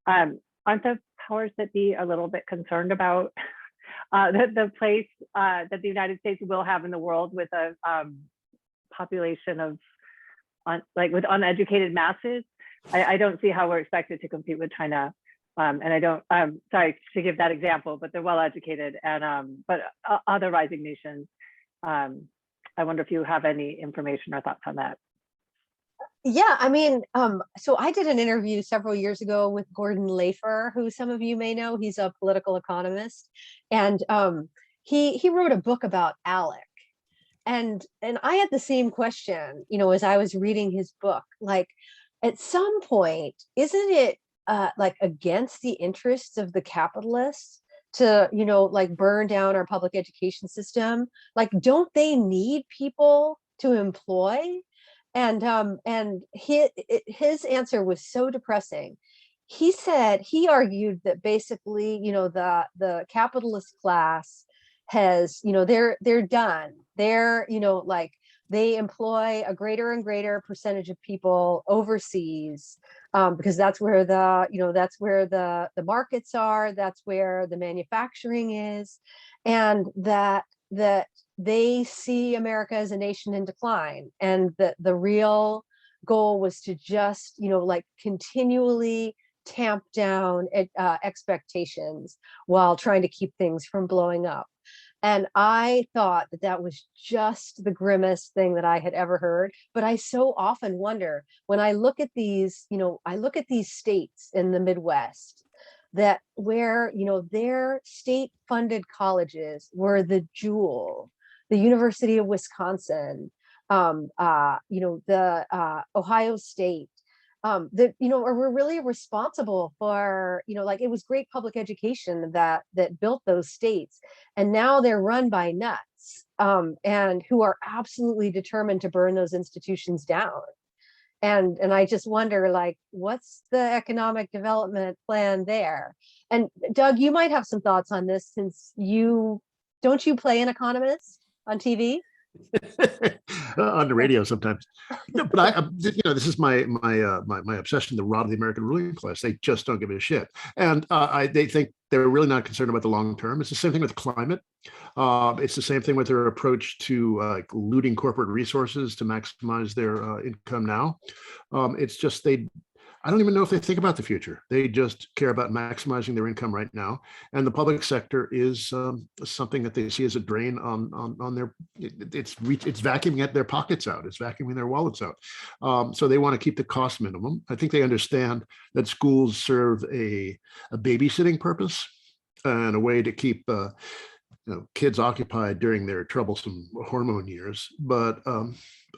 Aren't the powers that be a little bit concerned about the place that the United States will have in the world with a population of with uneducated masses? I don't see how we're expected to compete with China. And I don't, sorry to give that example, but they're well educated and but other rising nations. I wonder if you have any information or thoughts on that. Yeah, I mean, so I did an interview several years ago with Gordon Lafer, who some of you may know. He's a political economist, and he wrote a book about ALEC. And I had the same question, as I was reading his book. Like, at some point, isn't it against the interests of the capitalists to burn down our public education system? Like, don't they need people to employ? And his answer was so depressing. He argued that basically, the capitalist class has, they're done. They're, they employ a greater and greater percentage of people overseas, because that's where the markets are. That's where the manufacturing is, and that they see America as a nation in decline, and that the real goal was to just, like continually tamp down expectations while trying to keep things from blowing up. And I thought that that was just the grimmest thing that I had ever heard. But I so often wonder when I look at these, I look at these states in the Midwest that where, their state funded colleges were the jewel, the University of Wisconsin, the Ohio State, that were really responsible for, like it was great public education that built those states, and now they're run by nuts, and who are absolutely determined to burn those institutions down. And I just wonder, like, what's the economic development plan there? And Doug, you might have some thoughts on this, since don't you play an economist on TV? On the radio sometimes. No, but this is my obsession, the rot of the American ruling class. They just don't give a shit, and they think they're really not concerned about the long term. It's the same thing with climate. It's the same thing with their approach to looting corporate resources to maximize their income now. It's just I don't even know if they think about the future. They just care about maximizing their income right now. And the public sector is something that they see as a drain on their, it's vacuuming at their pockets out. It's vacuuming their wallets out. So they want to keep the cost minimum. I think they understand that schools serve a babysitting purpose and a way to keep kids occupied during their troublesome hormone years. But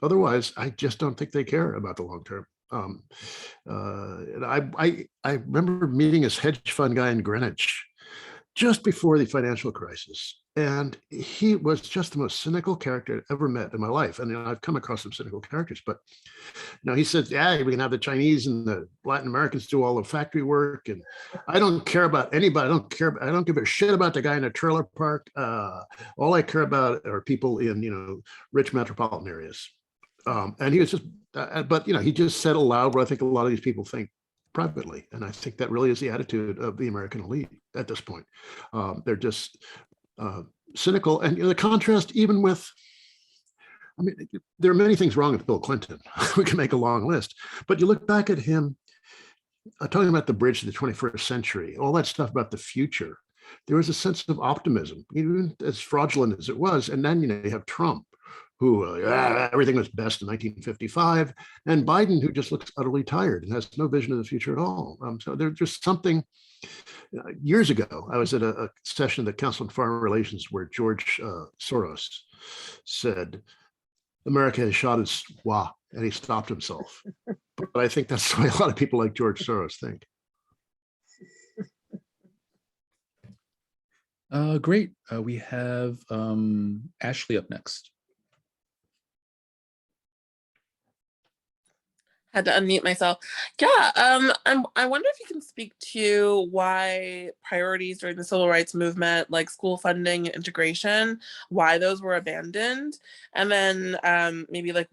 otherwise, I just don't think they care about the long term. And I remember meeting this hedge fund guy in Greenwich just before the financial crisis, and he was just the most cynical character I've ever met in my life. And I've come across some cynical characters, but he said, "Yeah, we can have the Chinese and the Latin Americans do all the factory work, and I don't care about anybody. I don't give a shit about the guy in a trailer park. All I care about are people in rich metropolitan areas." And he was just, but he just said aloud what I think a lot of these people think privately, and I think that really is the attitude of the American elite at this point. They're just cynical, and the contrast even with. I mean, there are many things wrong with Bill Clinton. We can make a long list, but you look back at him talking about the bridge to the 21st century, all that stuff about the future. There was a sense of optimism, even as fraudulent as it was. And then you have Trump, who everything was best in 1955, and Biden, who just looks utterly tired and has no vision of the future at all. So there's just something. Years ago, I was at a session of the Council on Foreign Relations where George Soros said, "America has shot its wah," and he stopped himself. But I think that's the way a lot of people like George Soros think. Great. We have Ashley up next. Had to unmute myself. Yeah, I wonder if you can speak to why priorities during the civil rights movement, like school funding, integration, why those were abandoned, and then maybe like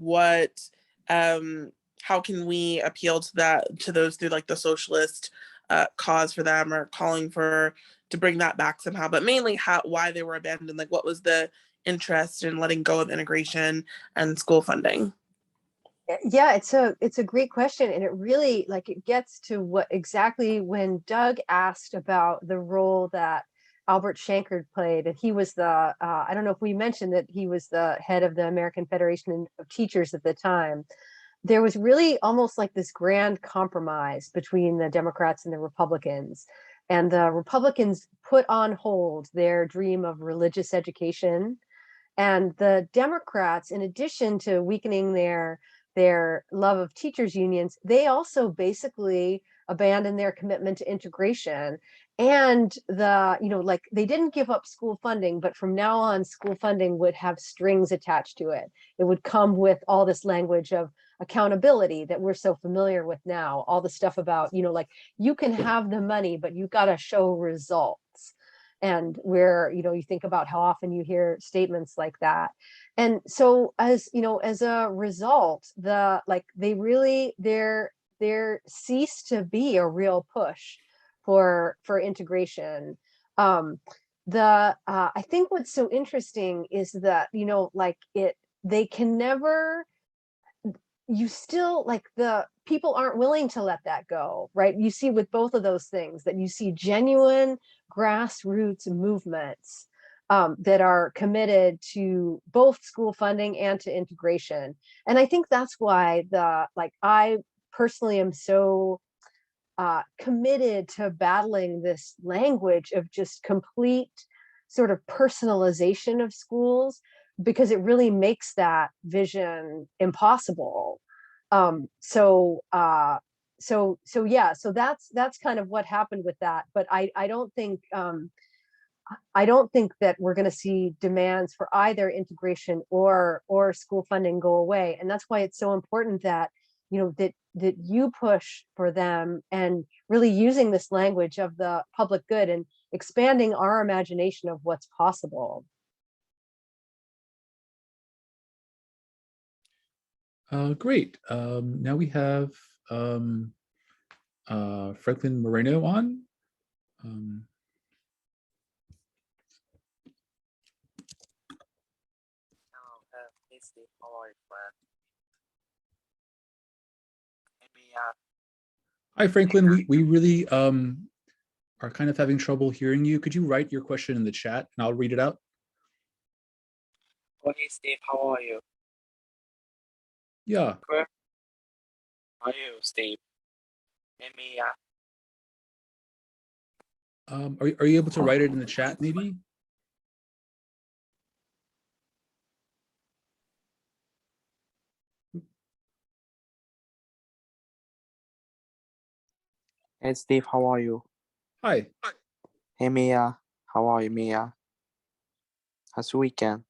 how can we appeal to those through like the socialist cause for them, or calling to bring that back somehow, but mainly why they were abandoned, like what was the interest in letting go of integration and school funding? Yeah, it's a great question, and it really it gets to what exactly when Doug asked about the role that Albert Shankard played, and he was the I don't know if we mentioned that he was the head of the American Federation of Teachers at the time. There was really almost like this grand compromise between the Democrats and the Republicans, and the Republicans put on hold their dream of religious education, and the Democrats, in addition to weakening their love of teachers unions, they also basically abandoned their commitment to integration. And they didn't give up school funding, but from now on, school funding would have strings attached to it. It would come with all this language of accountability that we're so familiar with now, all the stuff about, you can have the money, but you got to show results. And where, you think about how often you hear statements like that. And so as a result, there ceased to be a real push for integration. I think what's so interesting is that, like they can never, you still like the people aren't willing to let that go, right? You see with both of those things that you see genuine grassroots movements that are committed to both school funding and to integration. And I think that's why I personally am so committed to battling this language of just complete sort of personalization of schools, because it really makes that vision impossible. So yeah, so that's kind of what happened with that. But I don't think that we're going to see demands for either integration or school funding go away. And that's why it's so important that that you push for them, and really using this language of the public good and expanding our imagination of what's possible. Great. Now we have Franklin Moreno on. Hi, Franklin. We really are kind of having trouble hearing you. Could you write your question in the chat and I'll read it out? Okay, Steve, how are you? Yeah. How are you, Steve? Amy, Are you able to write it in the chat, maybe? Hey, Steve, how are you? Hi. Hey, Mia, how are you, Mia? How's the weekend?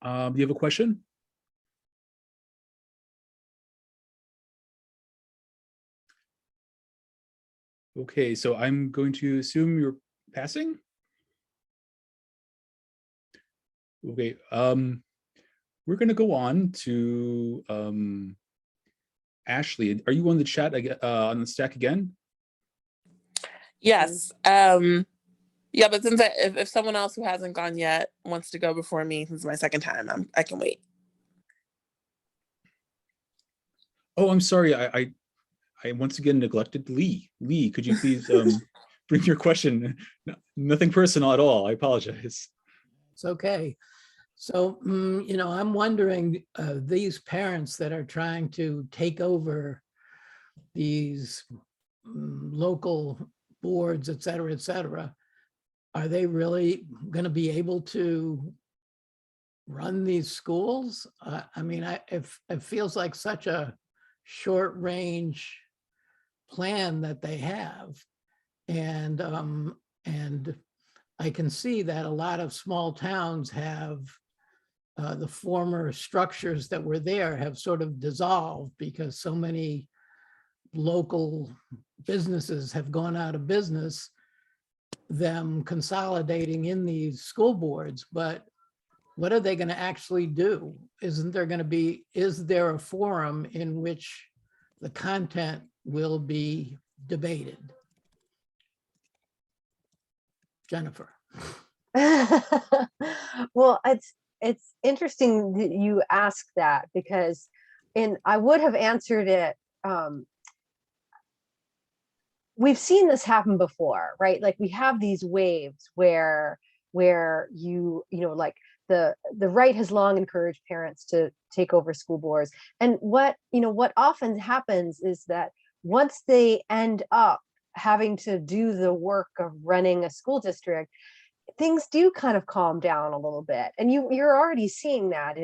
Do you have a question? Okay, so I'm going to assume you're passing. Okay, we're going to go on to Ashley. Are you on the chat on the stack again? Yes. Yeah, but since if someone else who hasn't gone yet wants to go before me, since it's my second time, I can wait. Oh, I'm sorry. I once again neglected Lee. Lee, could you please bring your question? Nothing personal at all. I apologize. It's okay. So, I'm wondering, these parents that are trying to take over these local boards, et cetera, are they really going to be able to run these schools? It feels like such a short range plan that they have. And I can see that a lot of small towns have the former structures that were there have sort of dissolved because so many local businesses have gone out of business, them consolidating in these school boards. But what are they going to actually do? Is there a forum in which the content will be debated? Jennifer. Well, it's interesting that you ask that, because I would have answered it. We've seen this happen before, right? Like we have these waves where like the right has long encouraged parents to take over school boards. And what often happens is that once they end up having to do the work of running a school district, things do kind of calm down a little bit. And you're already seeing that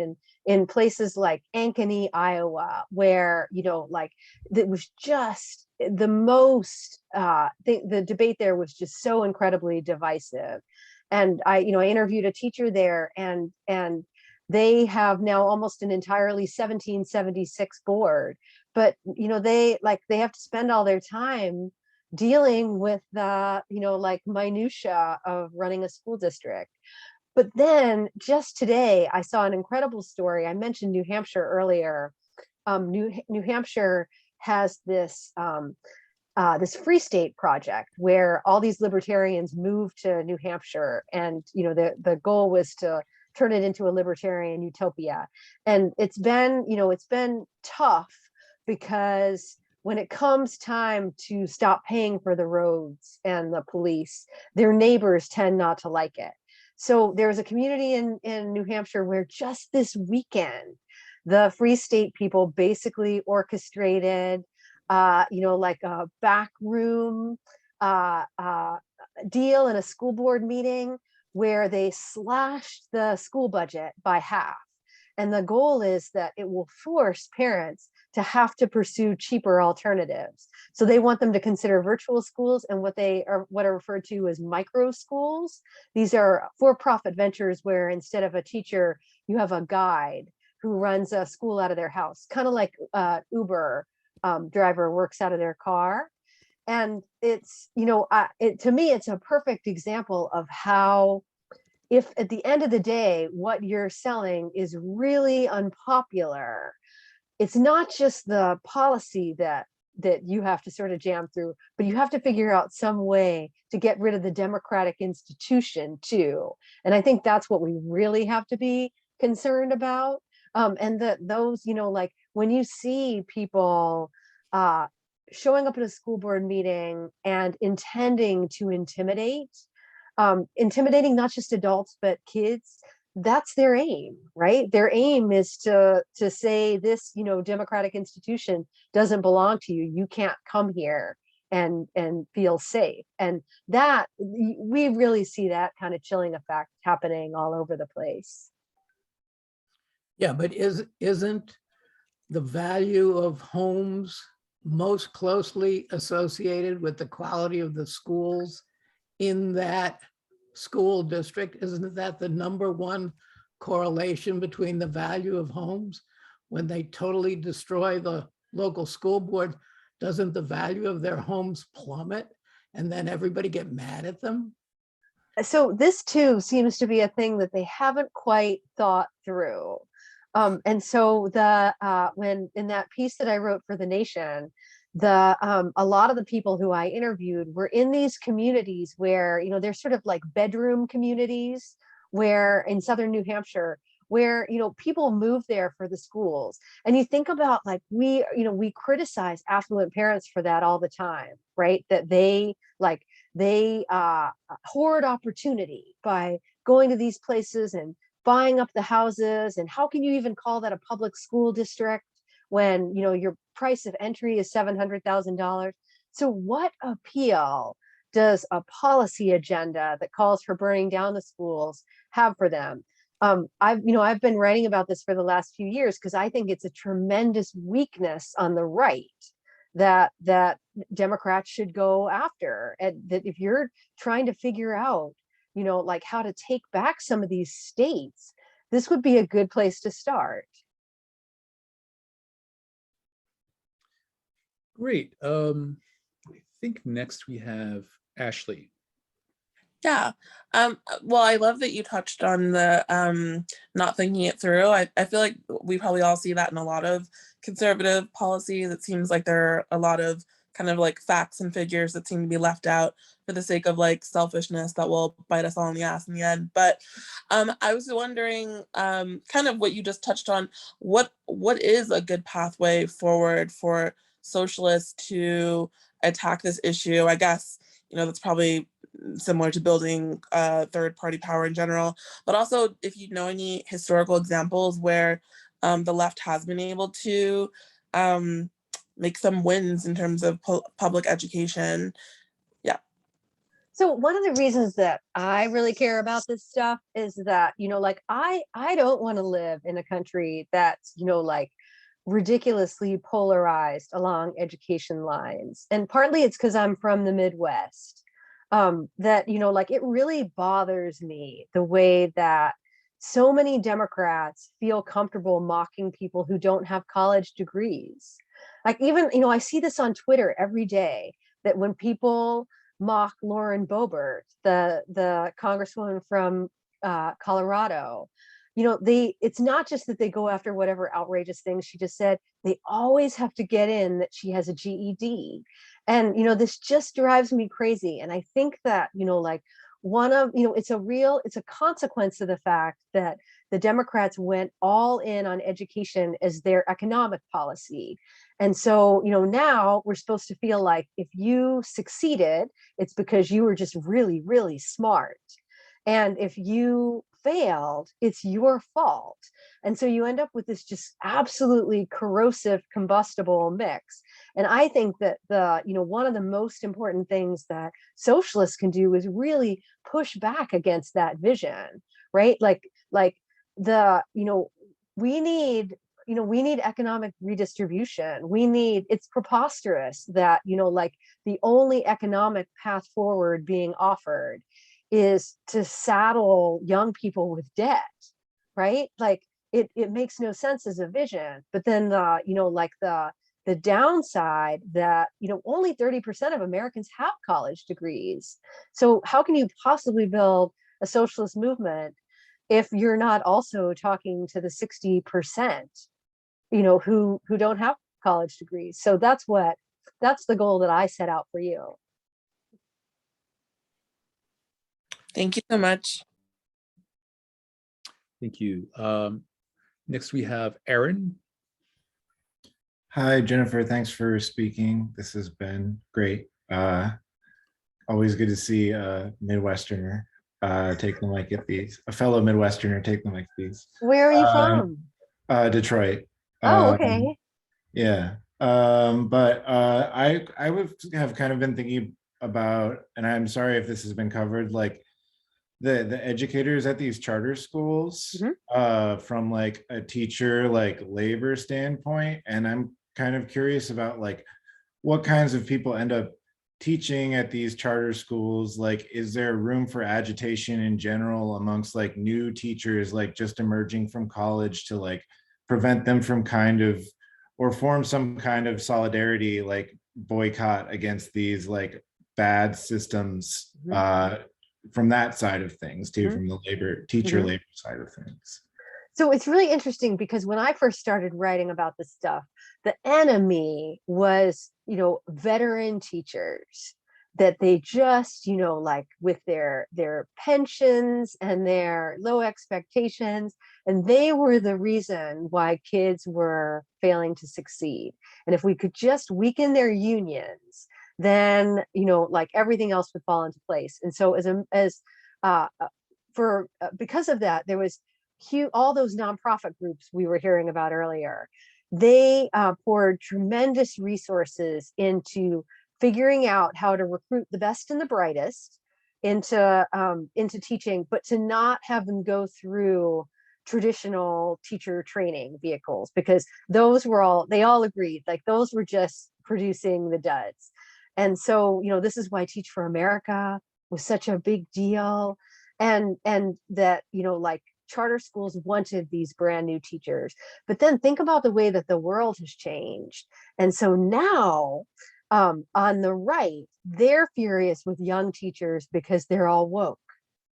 in places like Ankeny, Iowa, where, like that was just the most, the debate there was just so incredibly divisive. And I interviewed a teacher there, and they have now almost an entirely 1776 board, but they have to spend all their time dealing with the like minutia of running a school district. But then just today I saw an incredible story. I mentioned New Hampshire earlier. New Hampshire has this this Free State project where all these libertarians moved to New Hampshire, and the goal was to turn it into a libertarian utopia. And it's been tough, because when it comes time to stop paying for the roads and the police, their neighbors tend not to like it. So there's a community in New Hampshire where just this weekend, the Free State people basically orchestrated, like a backroom deal in a school board meeting where they slashed the school budget by half. And the goal is that it will force parents to have to pursue cheaper alternatives. So they want them to consider virtual schools and what are referred to as micro schools. These are for-profit ventures where instead of a teacher, you have a guide who runs a school out of their house, kind of like Uber driver works out of their car. And it's, to me, it's a perfect example of how, if at the end of the day, what you're selling is really unpopular, it's not just the policy that you have to sort of jam through, but you have to figure out some way to get rid of the democratic institution too. And I think that's what we really have to be concerned about. And those, like when you see people showing up at a school board meeting and intending to intimidate, intimidating not just adults, but kids, that's their aim, right? Their aim is to say this, democratic institution doesn't belong to you. You can't come here and feel safe. And that, we really see that kind of chilling effect happening all over the place. Yeah, but isn't the value of homes most closely associated with the quality of the schools in that school district? Isn't that the number one correlation between the value of homes? When they totally destroy the local school board, doesn't the value of their homes plummet and then everybody get mad at them? So this too seems to be a thing that they haven't quite thought through. And so when in that piece that I wrote for The Nation, a lot of the people who I interviewed were in these communities where, they're sort of like bedroom communities, where in southern New Hampshire, where, people move there for the schools. And you think about, like, we criticize affluent parents for that all the time, right? That they hoard opportunity by going to these places and buying up the houses. And how can you even call that a public school district when your price of entry is $700,000? So what appeal does a policy agenda that calls for burning down the schools have for them? I've been writing about this for the last few years because I think it's a tremendous weakness on the right that Democrats should go after. And that if you're trying to figure out, like how to take back some of these states, this would be a good place to start. Great. I think next we have Ashley. Yeah. Well, I love that you touched on the not thinking it through. I feel like we probably all see that in a lot of conservative policies. It seems like there are a lot of kind of like facts and figures that seem to be left out for the sake of like selfishness that will bite us all in the ass in the end. But I was wondering, kind of what you just touched on, what is a good pathway forward for socialists to attack this issue? I guess, that's probably similar to building third-party power in general, but also if you know any historical examples where the left has been able to make some wins in terms of public education. Yeah. So one of the reasons that I really care about this stuff is that, like I don't want to live in a country that's, like ridiculously polarized along education lines. And partly it's because I'm from the Midwest. That, like it really bothers me the way that so many Democrats feel comfortable mocking people who don't have college degrees. Like even, I see this on Twitter every day, that when people mock Lauren Boebert, the congresswoman from Colorado, it's not just that they go after whatever outrageous things. She just said they always have to get in that she has a GED. And, this just drives me crazy. And I think that, like one of, it's a consequence of the fact that the Democrats went all in on education as their economic policy. And so, now we're supposed to feel like if you succeeded, it's because you were just really, really smart. And if you failed, it's your fault. And so you end up with this just absolutely corrosive, combustible mix. And I think that one of the most important things that socialists can do is really push back against that vision, right? Like we need economic redistribution. It's preposterous that, like the only economic path forward being offered is to saddle young people with debt, right? Like it makes no sense as a vision. But then the downside that only 30% of Americans have college degrees. So how can you possibly build a socialist movement if you're not also talking to the 60%, who don't have college degrees? So that's the goal that I set out for you. Thank you so much. Thank you. Next we have Aaron. Hi, Jennifer. Thanks for speaking. This has been great. Always good to see a Midwesterner take the mic at these, a fellow Midwesterner take the mic at these. Where are you from? Detroit. Oh, okay. Yeah. But I would have kind of been thinking about, and I'm sorry if this has been covered, like the educators at these charter schools, from like a teacher like labor standpoint. And I'm kind of curious about like what kinds of people end up teaching at these charter schools. Like, is there room for agitation in general amongst like new teachers, like just emerging from college, to like prevent them from kind of, or form some kind of solidarity, like boycott against these like bad systems, from that side of things too, from the teacher labor side of things? So it's really interesting because when I first started writing about this stuff, the enemy was, veteran teachers, that they just, like with their pensions and their low expectations, and they were the reason why kids were failing to succeed. And if we could just weaken their unions, then, like everything else would fall into place. And so because of that, there was all those nonprofit groups we were hearing about earlier. They poured tremendous resources into figuring out how to recruit the best and the brightest into teaching, but to not have them go through traditional teacher training vehicles, because they all agreed, like those were just producing the duds. And so, this is why Teach for America was such a big deal. And that, like charter schools wanted these brand new teachers. But then think about the way that the world has changed. And so now, on the right, they're furious with young teachers because they're all woke,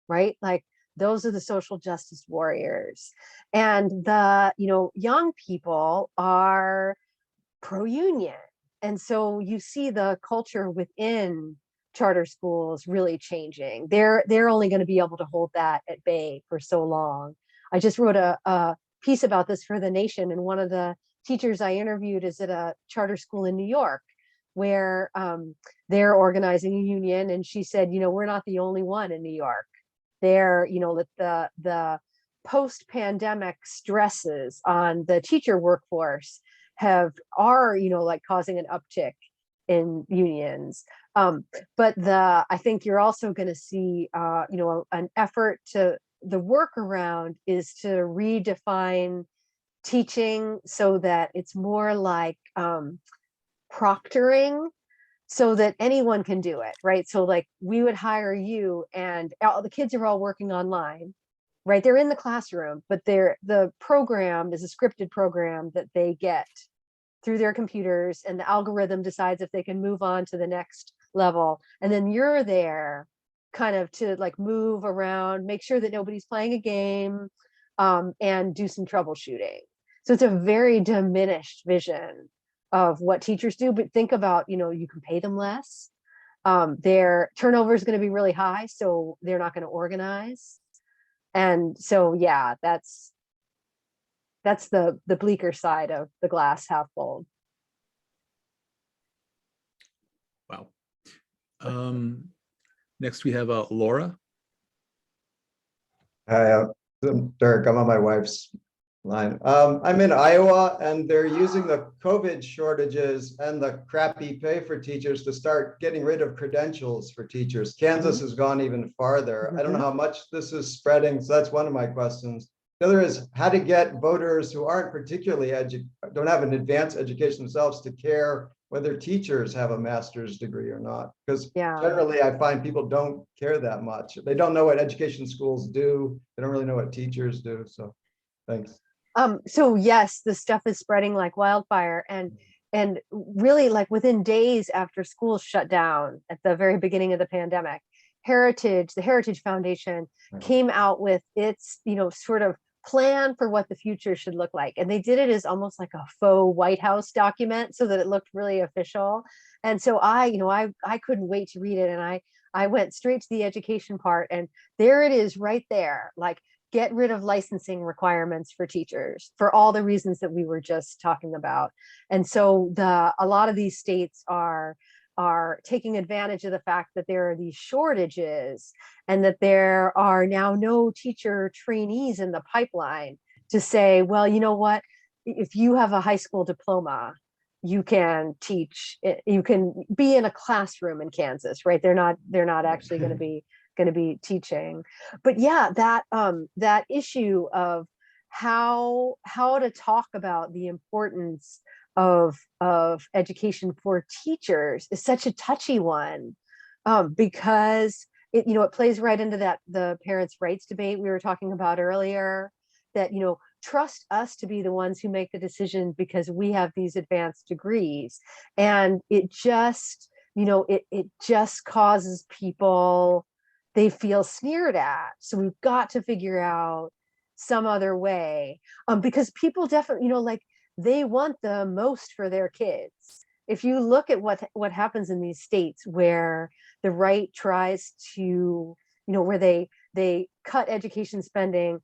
right? Like those are the social justice warriors. And the, young people are pro-union. And so you see the culture within charter schools really changing. They're only going to be able to hold that at bay for so long. I just wrote a piece about this for The Nation, and one of the teachers I interviewed is at a charter school in New York, where they're organizing a union, and she said, we're not the only one in New York. They're, the post-pandemic stresses on the teacher workforce are like causing an uptick in unions. But I think you're also going to see, an effort to, the workaround is to redefine teaching so that it's more like proctoring, so that anyone can do it, right? So like we would hire you, and all the kids are all working online, right? They're in the classroom, but the program is a scripted program that they get through their computers, and the algorithm decides if they can move on to the next level. And then you're there kind of to like move around, make sure that nobody's playing a game, and do some troubleshooting. So it's a very diminished vision of what teachers do. But think about, you can pay them less. Their turnover is going to be really high, so they're not going to organize. And so, yeah, that's the bleaker side of the glass half full. Wow. Next we have Laura. Hi, I'm Dirk. I'm on my wife's line. I'm in Iowa, and they're using the COVID shortages and the crappy pay for teachers to start getting rid of credentials for teachers. Kansas has gone even farther. I don't know how much this is spreading, so that's one of my questions. The other is how to get voters who aren't particularly don't have an advanced education themselves to care whether teachers have a master's degree or not. Because generally I find people don't care that much. They don't know what education schools do. They don't really know what teachers do. So thanks. So yes, this stuff is spreading like wildfire, and really, like, within days after schools shut down at the very beginning of the pandemic, the Heritage Foundation came out with its, sort of plan for what the future should look like. And they did it as almost like a faux White House document so that it looked really official. And so I couldn't wait to read it. And I went straight to the education part, and there it is right there. Like, get rid of licensing requirements for teachers for all the reasons that we were just talking about. And so a lot of these states are taking advantage of the fact that there are these shortages and that there are now no teacher trainees in the pipeline to say, well, you know what, if you have a high school diploma, you can teach, you can be in a classroom in Kansas, right? They're not actually going to be teaching. But yeah, that issue of how to talk about the importance of education for teachers is such a touchy one, because it plays right into the parents' rights debate we were talking about earlier, that trust us to be the ones who make the decision because we have these advanced degrees. And it just it just causes people, they feel sneered at. So we've got to figure out some other way, because people definitely they want the most for their kids. If you look at what happens in these states where the right tries to, where they cut education spending,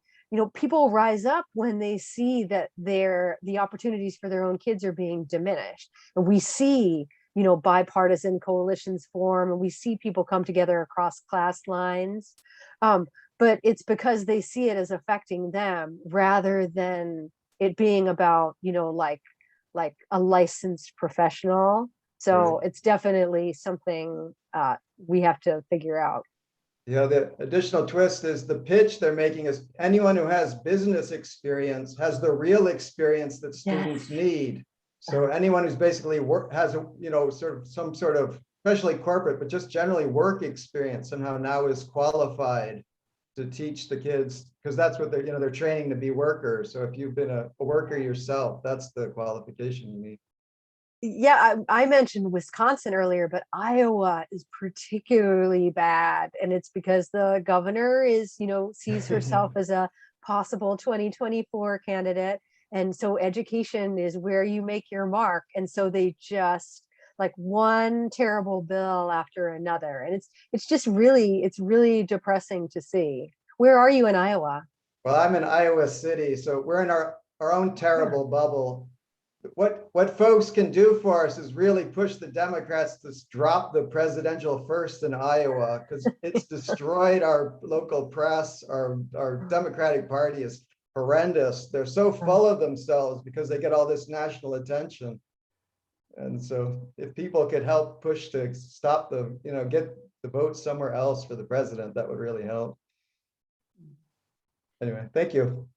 people rise up when they see that the opportunities for their own kids are being diminished. And we see, bipartisan coalitions form, and we see people come together across class lines. But it's because they see it as affecting them rather than it being about, like a licensed professional. So it's definitely something we have to figure out. The additional twist is the pitch they're making is anyone who has business experience has the real experience that students need. So anyone who's basically has some sort of, especially corporate, but just generally work experience somehow now is qualified to teach the kids, because that's what they're training to be workers. So if you've been a worker yourself, that's the qualification you need. Yeah, I mentioned Wisconsin earlier, but Iowa is particularly bad. And it's because the governor sees herself as a possible 2024 candidate. And so education is where you make your mark. And so they just, like, one terrible bill after another. And it's just really depressing to see. Where are you in Iowa? Well, I'm in Iowa City, so we're in our own terrible bubble. What folks can do for us is really push the Democrats to drop the presidential first in Iowa, because it's destroyed our local press. Our Democratic Party is horrendous. They're so full of themselves because they get all this national attention. And so if people could help push to stop get the vote somewhere else for the president, that would really help. Anyway, thank you.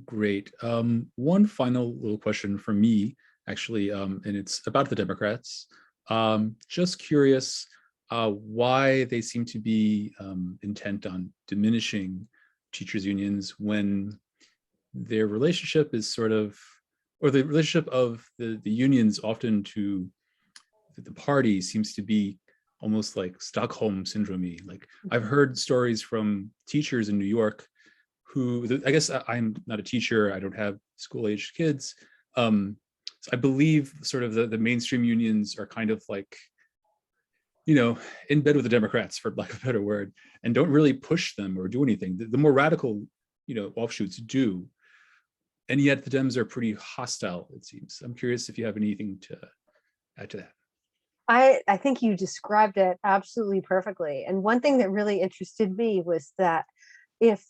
Great. One final little question from me, actually, and it's about the Democrats. Just curious why they seem to be intent on diminishing teachers' unions when their relationship is sort of, or the relationship of the unions often to the party seems to be almost like Stockholm syndrome. Like I've heard stories from teachers in New York who, I guess I'm not a teacher, I don't have school-aged kids. So I believe sort of the mainstream unions are kind of like, in bed with the Democrats, for lack of a better word, and don't really push them or do anything. The more radical, offshoots do. And yet the Dems are pretty hostile, it seems. I'm curious if you have anything to add to that. I think you described it absolutely perfectly. And one thing that really interested me was that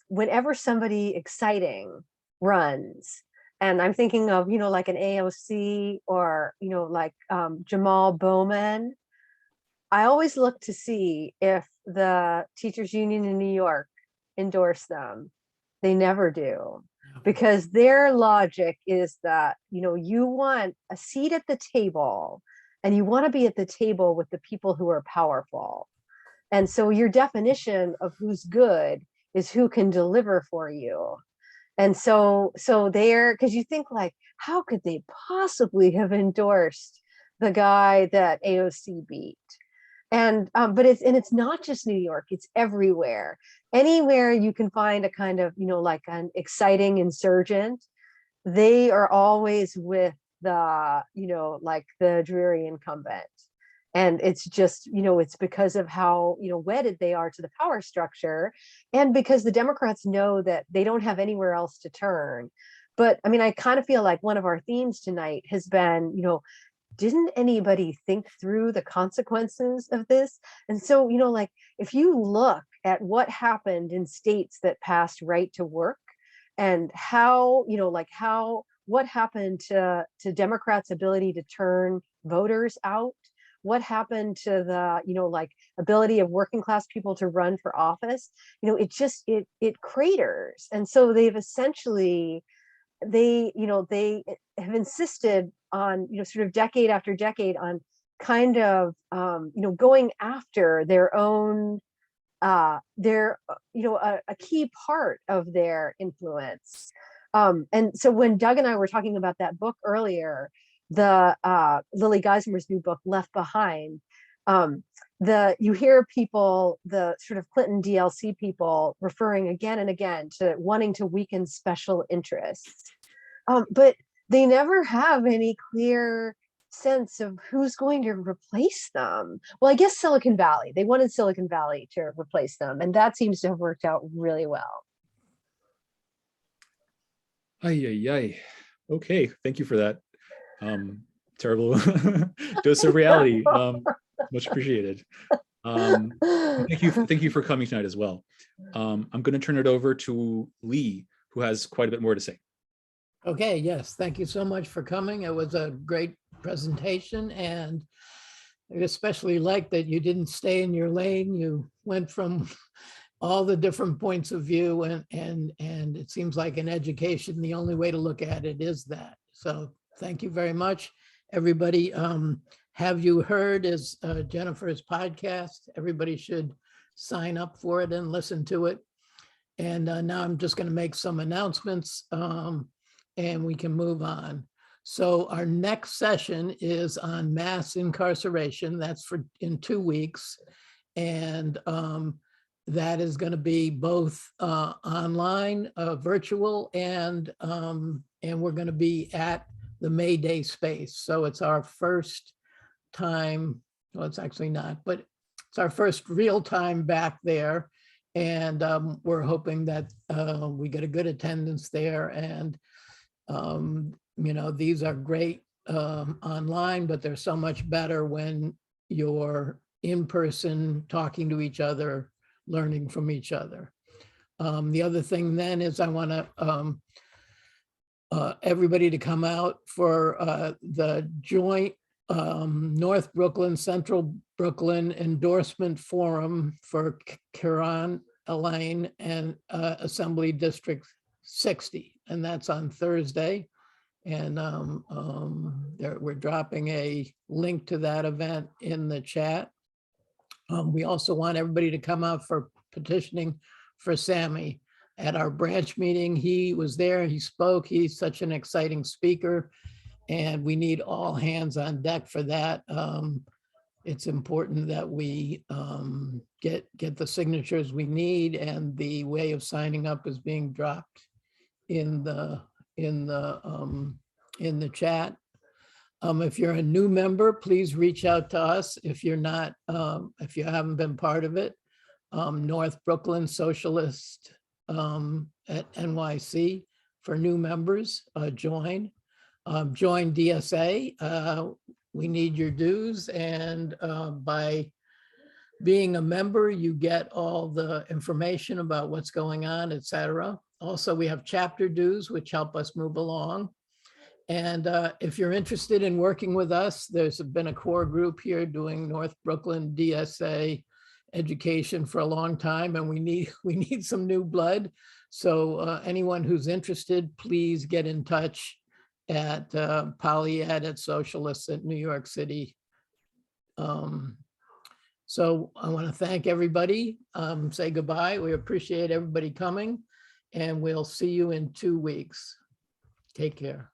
whenever somebody exciting runs, and I'm thinking of, like an AOC or, like Jamal Bowman, I always look to see if the teachers union in New York endorse them. They never do, because their logic is that, you want a seat at the table and you want to be at the table with the people who are powerful. And so your definition of who's good is who can deliver for you. And so because you think like, how could they possibly have endorsed the guy that AOC beat? And but it's not just New York, it's everywhere. Anywhere you can find a kind of, like an exciting insurgent, they are always with the, like the dreary incumbent. And it's just, it's because of how, wedded they are to the power structure, and because the Democrats know that they don't have anywhere else to turn. But I mean, I kind of feel like one of our themes tonight has been, didn't anybody think through the consequences of this? And so, like if you look at what happened in states that passed right to work, and how, what happened to Democrats' ability to turn voters out, what happened to the, ability of working class people to run for office, it craters. And so they've essentially, they have insisted on, sort of decade after decade on kind of, going after their own, a key part of their influence. And so when Doug and I were talking about that book earlier, the Lily Geisler's new book, Left Behind, you hear people, the sort of Clinton DLC people, referring again and again to wanting to weaken special interests. But they never have any clear sense of who's going to replace them. Well, I guess Silicon Valley. They wanted Silicon Valley to replace them, and that seems to have worked out really well. Ay. Okay, thank you for that. Terrible dose of reality. Much appreciated. Thank you for coming tonight as well. I'm going to turn it over to Lee, who has quite a bit more to say. Okay, yes, thank you so much for coming. It was a great presentation, and I especially like that you didn't stay in your lane. You went from all the different points of view, and it seems like in education, the only way to look at it is that. So thank you very much, everybody. Have You Heard is Jennifer's podcast. Everybody should sign up for it and listen to it. And now I'm just going to make some announcements, and we can move on. So our next session is on mass incarceration. That's in 2 weeks. And that is going to be both online, virtual, and we're going to be at the May Day space. So it's our first time, well, it's actually not, but it's our first real time back there. And we're hoping that we get a good attendance there. And these are great online, but they're so much better when you're in person, talking to each other, learning from each other. The other thing then is I want to everybody to come out for the joint North Brooklyn, Central Brooklyn endorsement forum for Kiran Elaine and Assembly District 60. And that's on Thursday. And we're dropping a link to that event in the chat. We also want everybody to come out for petitioning for Sammy at our branch meeting. He was there, he spoke, he's such an exciting speaker, and we need all hands on deck for that. it's important that we get the signatures we need, and the way of signing up is being dropped in the chat. If you're a new member, please reach out to us. If you're not, if you haven't been part of it, North Brooklyn Socialist at NYC for new members, join. Join DSA. We need your dues, and by being a member, you get all the information about what's going on, etc. Also, we have chapter dues, which help us move along. And if you're interested in working with us, there's been a core group here doing North Brooklyn DSA education for a long time, and we need some new blood. So anyone who's interested, please get in touch at Polyad at Socialists at New York City. So I want to thank everybody, say goodbye. We appreciate everybody coming, and we'll see you in 2 weeks. Take care.